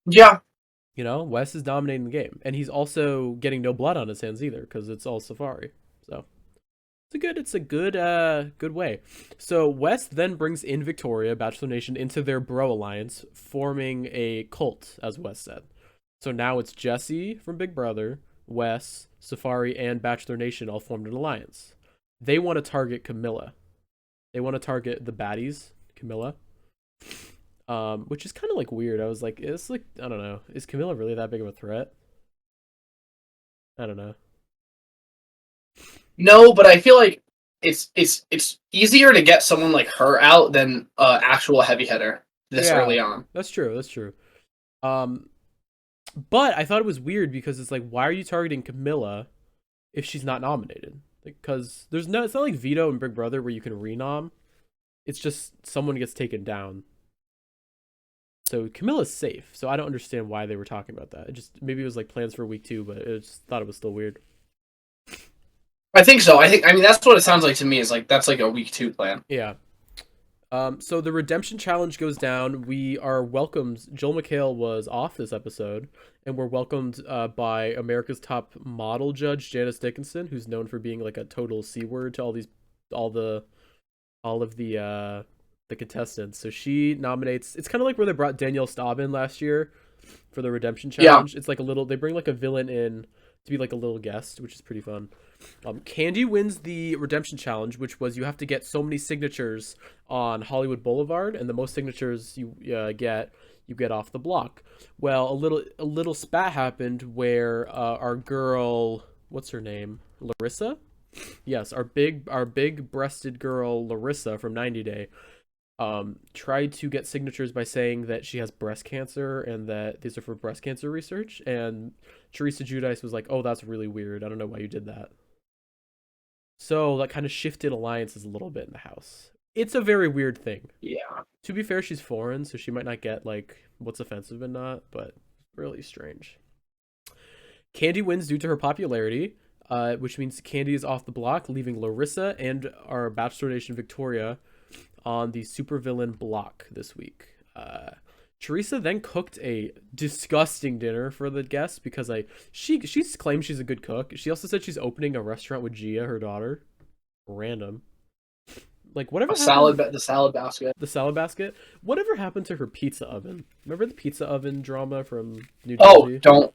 Yeah. You know, Wes is dominating the game. And he's also getting no blood on his hands either, because it's all Safari. So it's a good way. So Wes then brings in Victoria, Bachelor Nation, into their Bro Alliance, forming a cult, as Wes said. So now it's Jesse from Big Brother, Wes, Safari, and Bachelor Nation all formed an alliance. They want to target Camilla. They want to target the baddies, Camilla. Which is kind of like weird. I was like, it's like, I don't know. Is Camilla really that big of a threat? I don't know. No, but I feel like it's easier to get someone like her out than actual heavy hitter this early on. That's true. But I thought it was weird because it's like, why are you targeting Camilla if she's not nominated? Because it's not like Veto and Big Brother where you can renom. It's just someone gets taken down. So Camilla's safe. So I don't understand why they were talking about that. Maybe it was like plans for week 2, but I just thought it was still weird. I think so. I mean that's what it sounds like to me. Is like that's like a week 2 plan. Yeah. So the redemption challenge goes down. We are welcomed. Joel McHale was off this episode, and we're welcomed by America's top model judge, Janice Dickinson, who's known for being like a total C-word to all of the contestants. So she nominates. It's kind of like where they brought Danielle Staub in last year for the redemption challenge. Yeah. It's like they bring like a villain in to be like a little guest, which is pretty fun. Candy wins the redemption challenge, which was you have to get so many signatures on Hollywood Boulevard, and the most signatures you get off the block. Well, a little spat happened where our girl, what's her name, Larissa? Yes, our big breasted girl Larissa from 90 Day tried to get signatures by saying that she has breast cancer and that these are for breast cancer research, and Teresa Giudice was like, oh, that's really weird, I don't know why you did that. So that kind of shifted alliances a little bit in the house. It's a very weird thing. Yeah. To be fair, she's foreign, so she might not get like what's offensive and not, but really strange. Candy wins due to her popularity, which means Candy is off the block, leaving Larissa and our Bachelor Nation Victoria on the supervillain block this week. Teresa then cooked a disgusting dinner for the guests because she claims she's a good cook. She also said she's opening a restaurant with Gia, her daughter. Random. Like whatever. The salad basket. The salad basket. Whatever happened to her pizza oven? Remember the pizza oven drama from New Jersey? Oh, don't.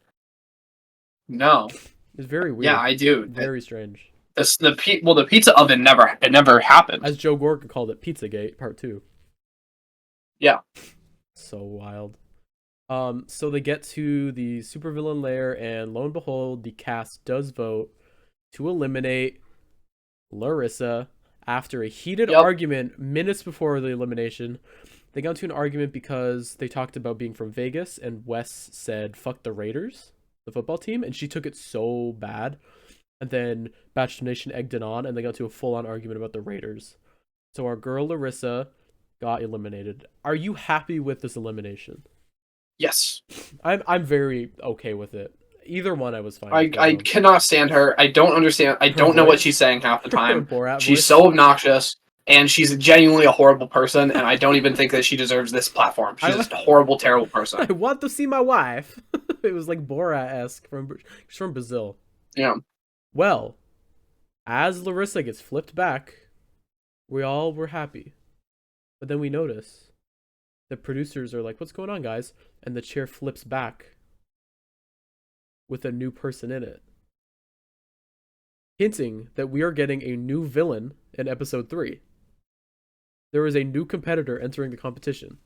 No. It's very weird. Yeah, I do. Very strange. The pizza oven never happened. As Joe Gorga called it, Pizzagate Part 2. Yeah. So wild. So they get to the supervillain lair, and lo and behold, the cast does vote to eliminate Larissa after a heated argument minutes before the elimination. They got into an argument because they talked about being from Vegas, and Wes said, fuck the Raiders, the football team, and she took it so bad. And then Bachelor Nation egged it on, and they got into a full-on argument about the Raiders. So our girl Larissa got eliminated. Are you happy with this elimination? Yes. I'm very okay with it. Either one I was fine with. I cannot stand her. I don't understand. I don't know what she's saying half the time. She's so obnoxious. And she's genuinely a horrible person, and I don't even think that she deserves this platform. She's just a horrible, terrible person. I want to see my wife. It was like Borat-esque. She's from Brazil. Yeah. Well, as Larissa gets flipped back, we all were happy. But then we notice the producers are like, what's going on, guys? And the chair flips back with a new person in it, hinting that we are getting a new villain in episode 3. There is a new competitor entering the competition.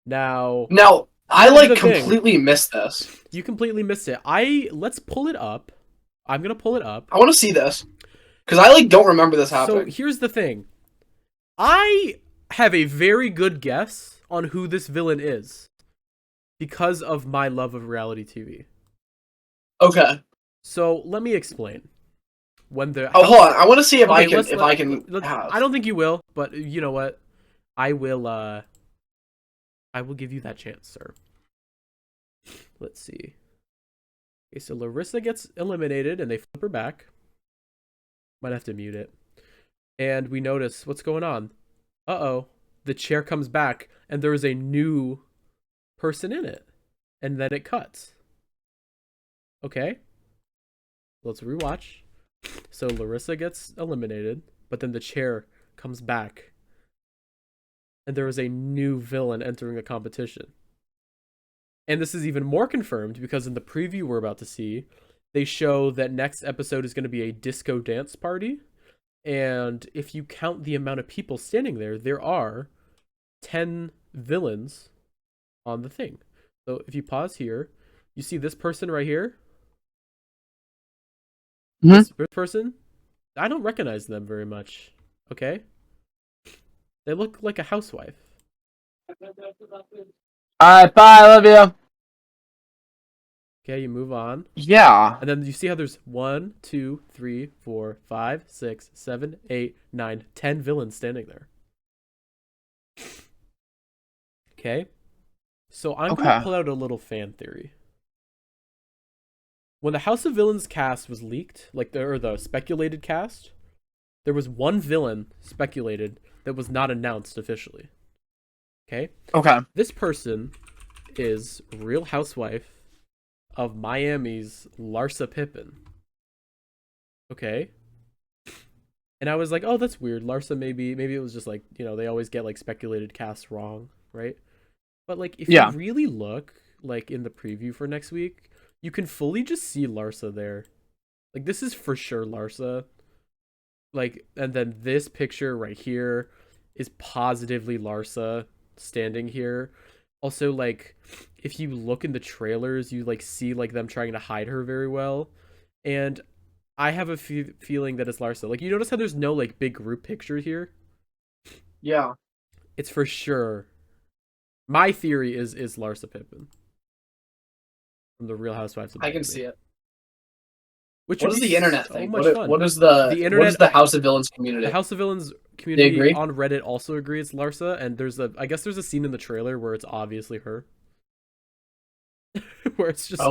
Now I completely missed this. You completely missed it. Let's pull it up. I'm gonna pull it up. I want to see this because I don't remember this happening. So here's the thing. I have a very good guess on who this villain is because of my love of reality TV. Okay. So let me explain. Hold on. I want to see if I can. I don't think you will, but you know what? I will give you that chance, sir. Let's see. Okay, so Larissa gets eliminated, and they flip her back. Might have to mute it. And we notice what's going on. Uh-oh. The chair comes back, and there is a new person in it. And then it cuts. Okay. Let's rewatch. So Larissa gets eliminated, but then the chair comes back. And there is a new villain entering the competition. And this is even more confirmed because in the preview we're about to see, they show that next episode is going to be a disco dance party. And if you count the amount of people standing there, there are 10 villains on the thing. So if you pause here, you see this person right here. This person, I don't recognize them very much. Okay? They look like a housewife. Alright, bye, love you. Okay, you move on. Yeah. And then you see how there's 1, 2, 3, 4, 5, 6, 7, 8, 9, 10 villains standing there. Okay? So I'm going to pull out a little fan theory. When the House of Villains cast was leaked, the speculated cast, there was one villain speculated that was not announced officially. Okay? Okay. This person is Real Housewife of Miami's Larsa Pippen. Okay? And I was like, oh, that's weird. Larsa maybe it was just they always get speculated casts wrong, right? But if you really look in the preview for next week, you can fully just see Larsa there. This is for sure Larsa. And then this picture right here is positively Larsa standing here. Also, if you look in the trailers, you see them trying to hide her very well. And I have a feeling that it's Larsa. You notice how there's no big group picture here? Yeah. It's for sure. My theory is Larsa Pippen. From the Real Housewives of Miami. I can see it. What is the internet thing? What is the House of Villains community? The House of Villains community on Reddit also agrees it's Larsa, and I guess there's a scene in the trailer where it's obviously her. Where it's just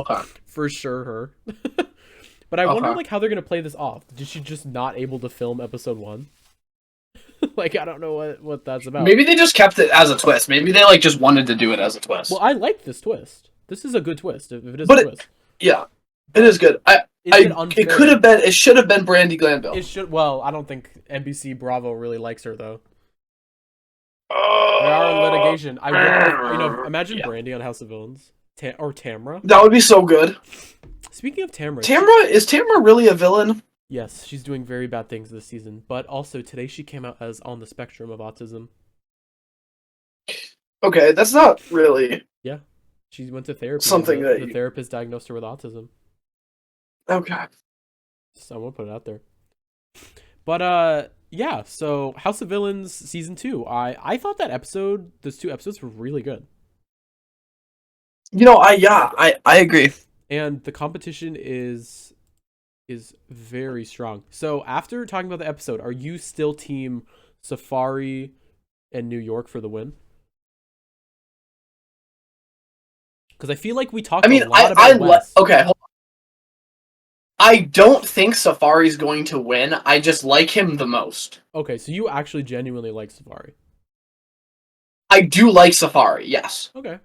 for sure her. But I wonder how they're gonna play this off. Did she just not able to film episode 1? I don't know what that's about. Maybe they just kept it as a twist. Maybe they just wanted to do it as a twist. Well, I like this twist. This is a good twist. If it is a twist. It is good. It could have been. It should have been Brandy Glanville. It should. Well, I don't think NBC Bravo really likes her though. They are in litigation. Imagine Brandy on House of Villains or Tamra. That would be so good. Speaking of Tamra, is Tamra really a villain? Yes, she's doing very bad things this season. But also today she came out as on the spectrum of autism. Okay, that's not really. Yeah, she went to therapy. The therapist diagnosed her with autism. Okay. Someone put it out there. But yeah. So House of Villains season 2. I thought those 2 episodes were really good. I agree. And the competition is very strong. So after talking about the episode, are you still team Safari and New York for the win? Because I feel like we talked a lot about Wes. Okay, hold on. I don't think Safari's going to win. I just like him the most. Okay, so you actually genuinely like Safari. I do like Safari, yes. Okay.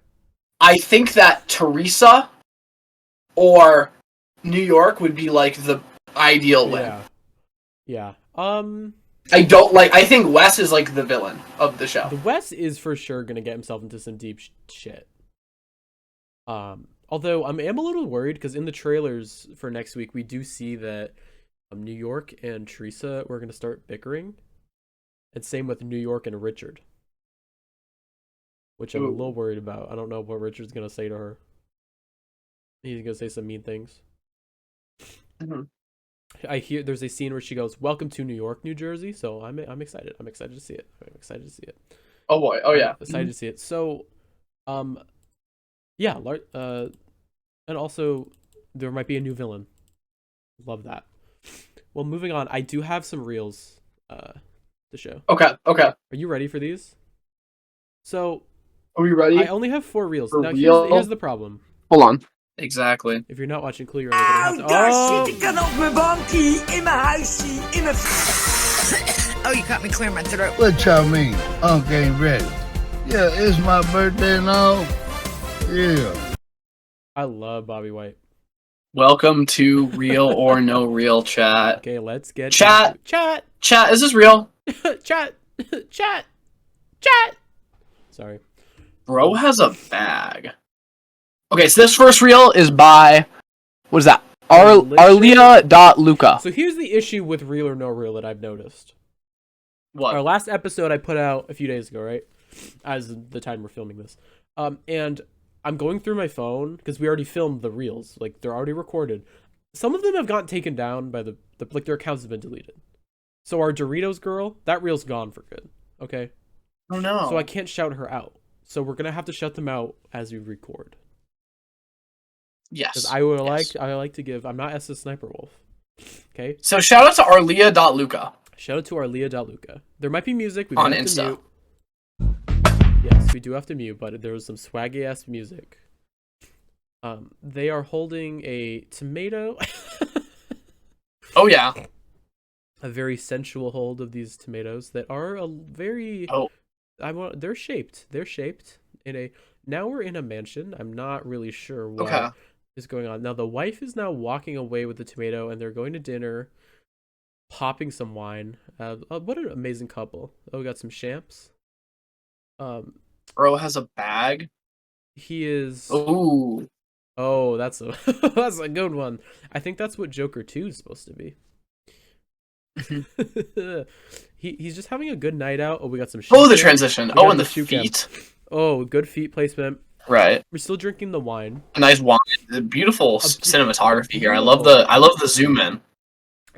I think that Teresa or New York would be like the ideal win. Yeah. I think Wes is like the villain of the show. The Wes is for sure gonna get himself into some deep shit. Although I am a little worried because in the trailers for next week we do see that New York and Teresa were gonna start bickering, and same with New York and Richard, which I'm a little worried about. I don't know what Richard's gonna say to her. He's gonna say some mean things. Mm-hmm. I hear there's a scene where she goes, "Welcome to New York, New Jersey." So I'm excited. I'm excited to see it. Oh boy! Oh yeah! I'm excited to see it. So, yeah. And also there might be a new villain. Love that. Well, moving on. I do have some reels to show. Okay. Are you ready for these? So, are we ready? I only have 4 reels. Now here's the problem. Hold on. Exactly. If you're not watching Clue, you're only gonna have Oh, you got me clearing my throat. What y'all mean? Unc ain't ready. Yeah, it's my birthday and all. Yeah. I love Bobby White. Welcome to Real or No Real Chat. Okay, let's get Chat. Is this real? Chat. Sorry. Bro has a bag. Okay, so this first reel is by, what is that? Arlia.Luca. So here's the issue with Real or No Real that I've noticed. What? Our last episode I put out a few days ago, right? As the time we're filming this. And I'm going through my phone, because we already filmed the reels. Like, they're already recorded. Some of them have gotten taken down by like, their accounts have been deleted. So our Doritos girl, that reel's gone for good. Okay? Oh no. So I can't shout her out. So we're gonna have to shout them out as we record. Yes. I like to give. I'm not S the Sniper Wolf. Okay. So shout out to Arlia.Luca. Shout out to Arlia.Luca. There might be music. We on have Insta. To mute. Yes, we do have to mute, but there was some swaggy ass music. They are holding a tomato. Oh yeah. A very sensual hold of these tomatoes that are a very. Oh. They're shaped. They're shaped in a. Now we're in a mansion. I'm not really sure what is going on. Now the wife is now walking away with the tomato, and they're going to dinner, popping some wine. What an amazing couple. Oh, we got some champs. Bro has a bag. He is. Ooh. Oh, that's a that's a good one. I think that's what Joker 2 is supposed to be. He's just having a good night out. Oh, we got some. Oh, the transition. Oh, and the feet. Oh, good feet placement. Right. We're still drinking the wine. A nice wine. The beautiful cinematography here. I love the zoom in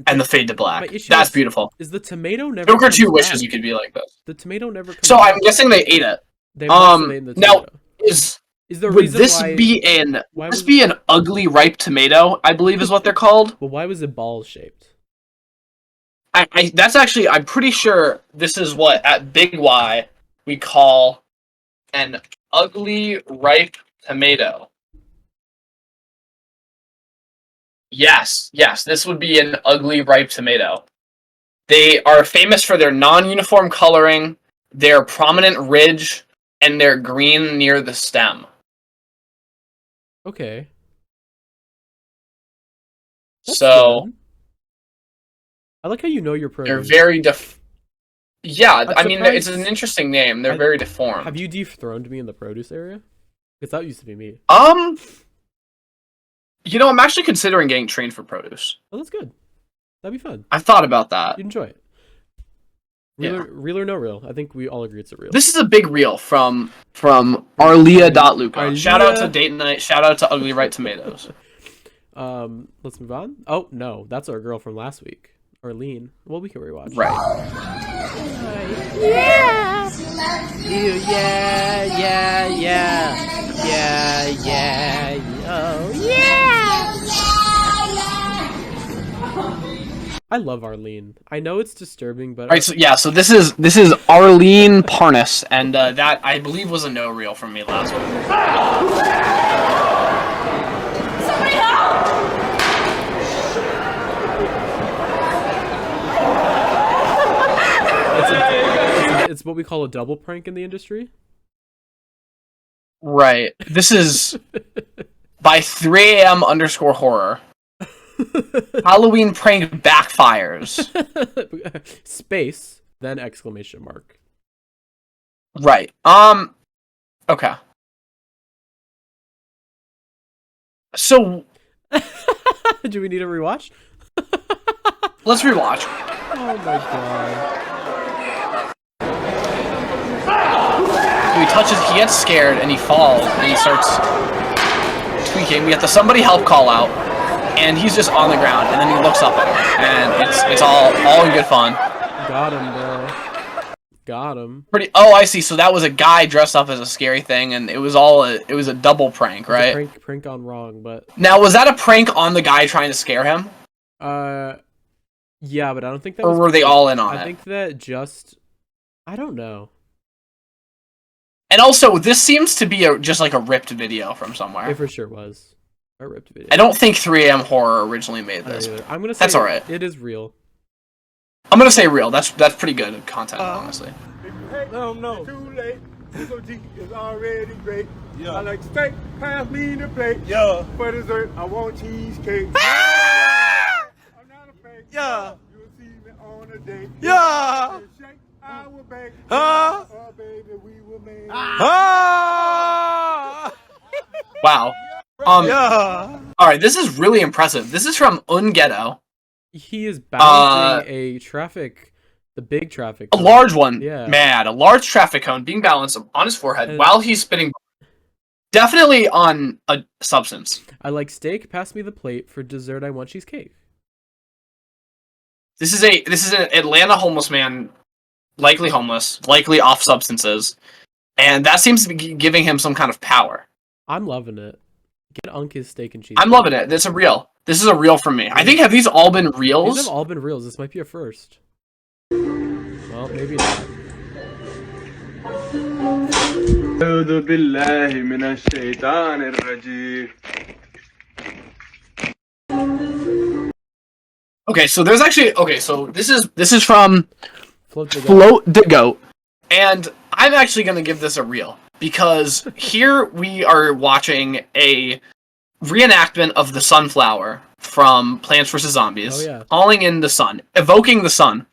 and the fade to black. That's beautiful. Is the tomato never? Joker 2 wishes you could be like this. The tomato never. Comes so I'm guessing they ate it. They must have eaten the tomato. Now is the would reason this why, be an ugly ripe tomato? I believe is what they're called. Well, why was it ball shaped? That's actually, I'm pretty sure this is what at Big Y we call an ugly ripe tomato. Yes, this would be an ugly ripe tomato. They are famous for their non-uniform coloring, their prominent ridge, and their green near the stem. Okay. That's good. I like how you know your produce. They're very Yeah, I mean, it's an interesting name. They're very deformed. Have you dethroned me in the produce area? Because that used to be me. You know, I'm actually considering getting trained for produce. Oh, that's good. That'd be fun. I thought about that. You'd enjoy it. Real or no real? I think we all agree it's a real. This is a big reel from Arlia.Luca. Shout out to Date Night. Shout out to Ugly Right Tomatoes. Let's move on. Oh no, that's our girl from last week. Arlene. Well, we can rewatch. Right. Yeah. Yeah, yeah, yeah. Yeah, yeah. Oh, yeah. I love Arlene. I know it's disturbing, but Alright, so yeah, so this is Arlene Parnas, and that I believe was a no reel from me last week. Somebody help! It's what we call a double prank in the industry. Right. This is by 3am_horror. Halloween prank backfires. Space, then exclamation mark. Right. Okay. So do we need a rewatch? Let's rewatch. Oh my god. So he touches, he gets scared, and he falls, and he starts tweaking. We get the somebody help call out, and he's just on the ground, and then he looks up at him, and it's all in good fun. Got him, bro. Got him. Pretty. Oh, I see. So that was a guy dressed up as a scary thing, and it was a double prank, right? Prank on wrong, but now was that a prank on the guy trying to scare him? Yeah, but I don't think that. Or were they all in on it? I think that I don't know. And also, this seems to be just like a ripped video from somewhere. It for sure was a ripped video. I don't think 3am Horror originally made this. I'm gonna say that's all right. It is real. I'm gonna say real. That's pretty good content, honestly. No, too late. This OG is already great. Yeah. I like steak, pass me the plate. Yeah. For dessert, I want cheesecake. I'm not a fake. Yeah. You'll see me on a date. Yeah. I will bake. Oh, baby, we will make. Wow. Yeah. All right, this is really impressive. This is from Unghetto. He is balancing the big traffic cone. A large one. Yeah. Man, a large traffic cone being balanced on his forehead while he's spitting. Definitely on a substance. I like steak. Pass me the plate. For dessert, I want cheesecake. This is an Atlanta homeless man. Likely homeless, likely off substances, and that seems to be giving him some kind of power. I'm loving it. Get Unc's steak and cheese. I'm loving it. This is a reel from me. I think have these all been reels? These have all been reels. This might be a first. Well, maybe not. Okay, so there's actually so this is from Float the Goat, and I'm actually gonna give this a reel because here we are watching a reenactment of the sunflower from Plants vs. Zombies, calling in the sun, evoking the sun,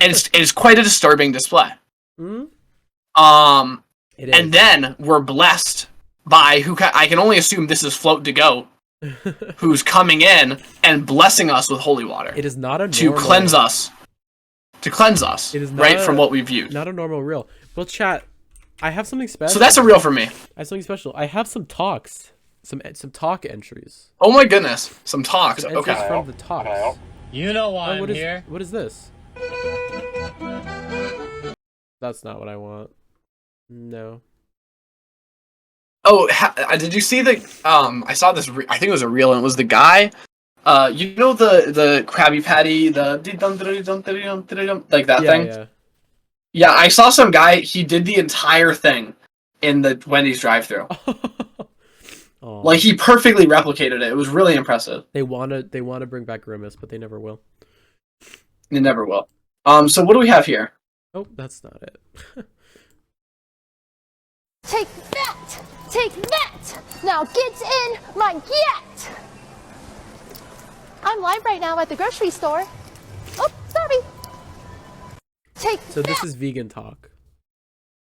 and it's quite a disturbing display. And then we're blessed by I can only assume this is Float the Goat, who's coming in and blessing us with holy water. It is not a normal, to cleanse us. To cleanse us, it is right from what we viewed. Not a normal reel. Well, chat, I have something special. So that's a reel for me. I have something special. I have some talks, some talk entries. Oh my goodness, some talks. Some entries from the talks. You know why I'm here. What is this? That's not what I want. No. Oh, did you see the? I saw this. I think it was a reel, and it was the guy. You know the Krabby Patty, like that thing? Yeah, I saw some guy, he did the entire thing in the Wendy's drive-thru. Like, he perfectly replicated it. It was really impressive. They wanna bring back Grimace, but they never will. They never will. So what do we have here? Oh, that's not it. Take that! Take that! Now get in my get! I'm live right now at the grocery store. Oh, sorry. Take so this is vegan talk.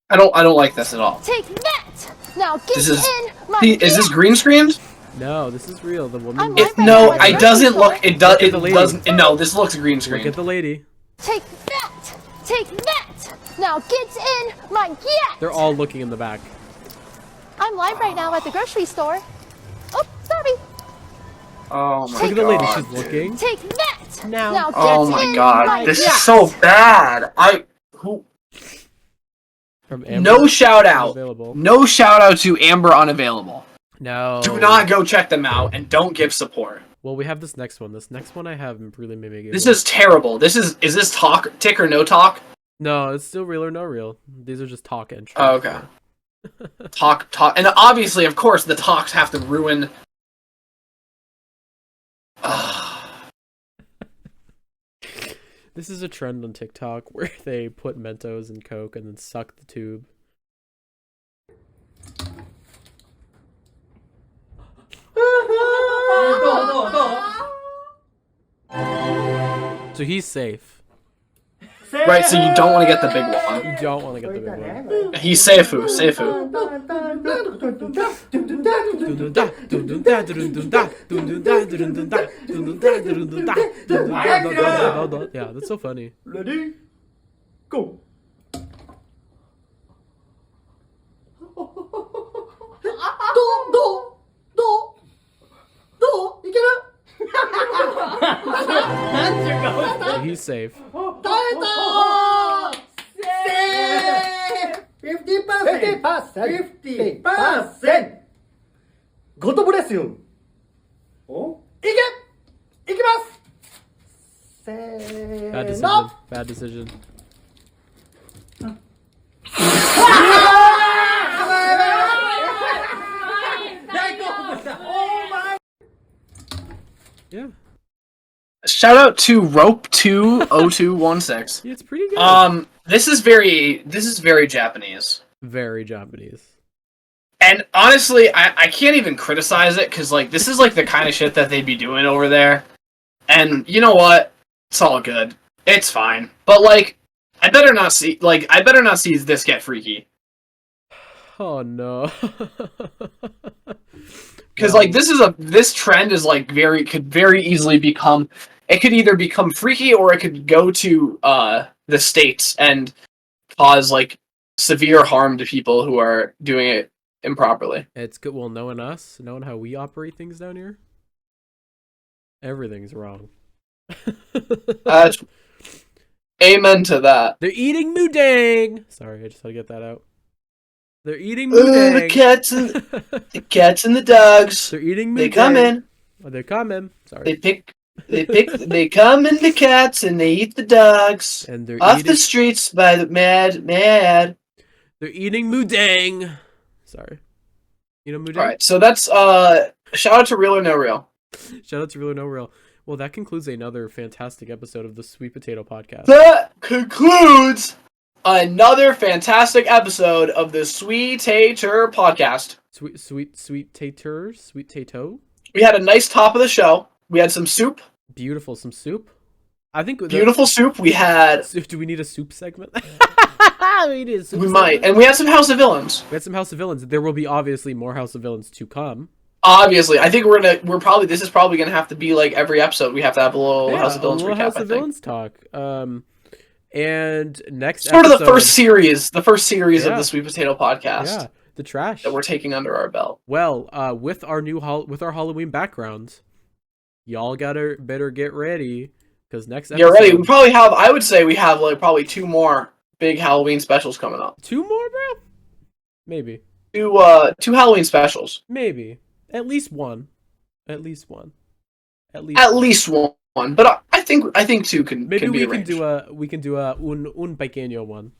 I don't like this at all. Take that! Now get is, in my is this green screened? No, this is real. The woman. No, it doesn't look. It does. It doesn't. No, this looks green screened. Look at the lady. Take that! Take that! Now get in my get! They're all looking in the back. I'm live right now at the grocery store. Oh, sorry. Oh my god. Look at the lady. She's looking. Take that! Now Oh my god, this is so bad. From Amber, No shout out. unavailable. No shout out to Amber Unavailable. No. Do not go check them out and don't give support. Well, we have this next one. This next one I have really made me This is terrible. Is this talk tick or no talk? No, it's still real or no real. These are just talk entries. Oh, okay. Talk, and obviously, of course, the talks have to ruin. This is a trend on TikTok where they put Mentos in Coke and then suck the tube. So he's safe. Right, so you don't want to get the big one. You don't want to get the big one. He's Seifu. Yeah, that's so funny. Ready? Go. He's safe. 50%! ゴトブレスよ。お、いけ！いきます！せー Bad decision. の。 Bad decision. Yeah. Shout out to Rope20216. Yeah, it's pretty good. This is very Japanese. Very Japanese. And honestly, I can't even criticize it because like this is like the kind of shit that they'd be doing over there. And you know what? It's all good. It's fine. But like, I better not see this get freaky. Oh no. Because like this trend is like could very easily become. It could either become freaky or it could go to the States and cause like severe harm to people who are doing it improperly. It's good. Well, knowing us, knowing how we operate things down here, everything's wrong. Amen to that. They're eating Mudang. Sorry, I just had to get that out. They're eating Mudang. The cats and the dogs. They're eating Mudang. They come in. Oh, they're coming. Sorry. They come in the cats and they eat the dogs. And they're off the streets by the mad. They're eating Mudang. Sorry. You know Mudang? Alright, so that's shout out to Real or No Real. Shout out to Real or No Real. Well, that concludes another fantastic episode of the Sweet Potato Podcast. That concludes another fantastic episode of the Sweet Tater Podcast. Sweet Tato. We had a nice top of the show. We had some soup. Beautiful, some soup. I think beautiful soup. We had. Do we need a soup segment? We might, and we had some House of Villains. We had some House of Villains. There will be obviously more House of Villains to come. Obviously, I think this is probably gonna have to be like every episode. We have to have a little House of Villains recap. House of Villains talk. And next sort episode, of the first series of the Sweet Potato Podcast. Yeah, the trash that we're taking under our belt. Well, with our Halloween backgrounds, y'all better get ready because next episode. Get ready. We probably have. I would say we have like probably 2 more big Halloween specials coming up. 2 more, bro? Maybe. 2 Halloween specials. Maybe. At least one. At least one. But I think 2 can. Maybe can be we can do a un pequeño one.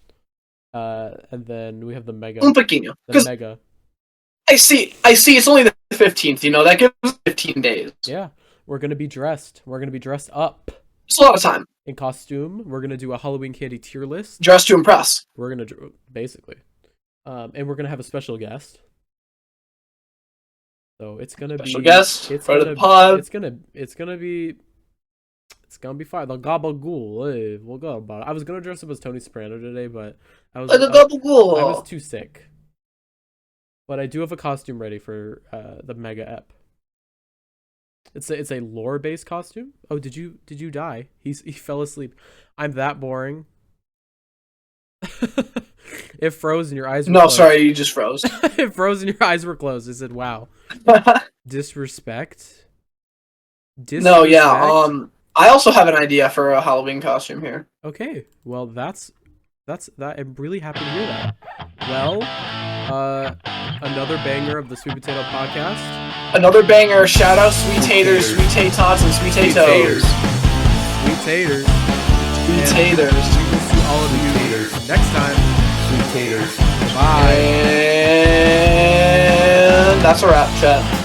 And then we have the mega. Un pequeño. The mega. I see. It's only the 15th. You know that gives us 15 days. Yeah, we're gonna be dressed. We're gonna be dressed up. It's a lot of time. In costume. We're gonna do a Halloween candy tier list. Dress to impress. We're gonna basically, and we're gonna have a special guest. So it's gonna special be guest. It's for gonna the pod. It's gonna be fine. The gabagool. We'll go about it. I was gonna dress up as Tony Soprano today, but I was too sick. But I do have a costume ready for the mega ep. It's a lore based costume. Oh, did you die? He fell asleep. I'm that boring. It froze and your eyes were closed. Sorry, you just froze. It froze and your eyes were closed. I said, wow. Disrespect. No, yeah. I also have an idea for a Halloween costume here. Okay, well that's that. I'm really happy to hear that. Well, another banger of the Sweet Potato Podcast. Another banger. Shout out Sweet Taters, Sweet Tatots, and Sweet Tatos. Sweet Taters. Sweet Taters. We will see all of you next time. Sweet Taters. Bye. And that's a wrap, chat.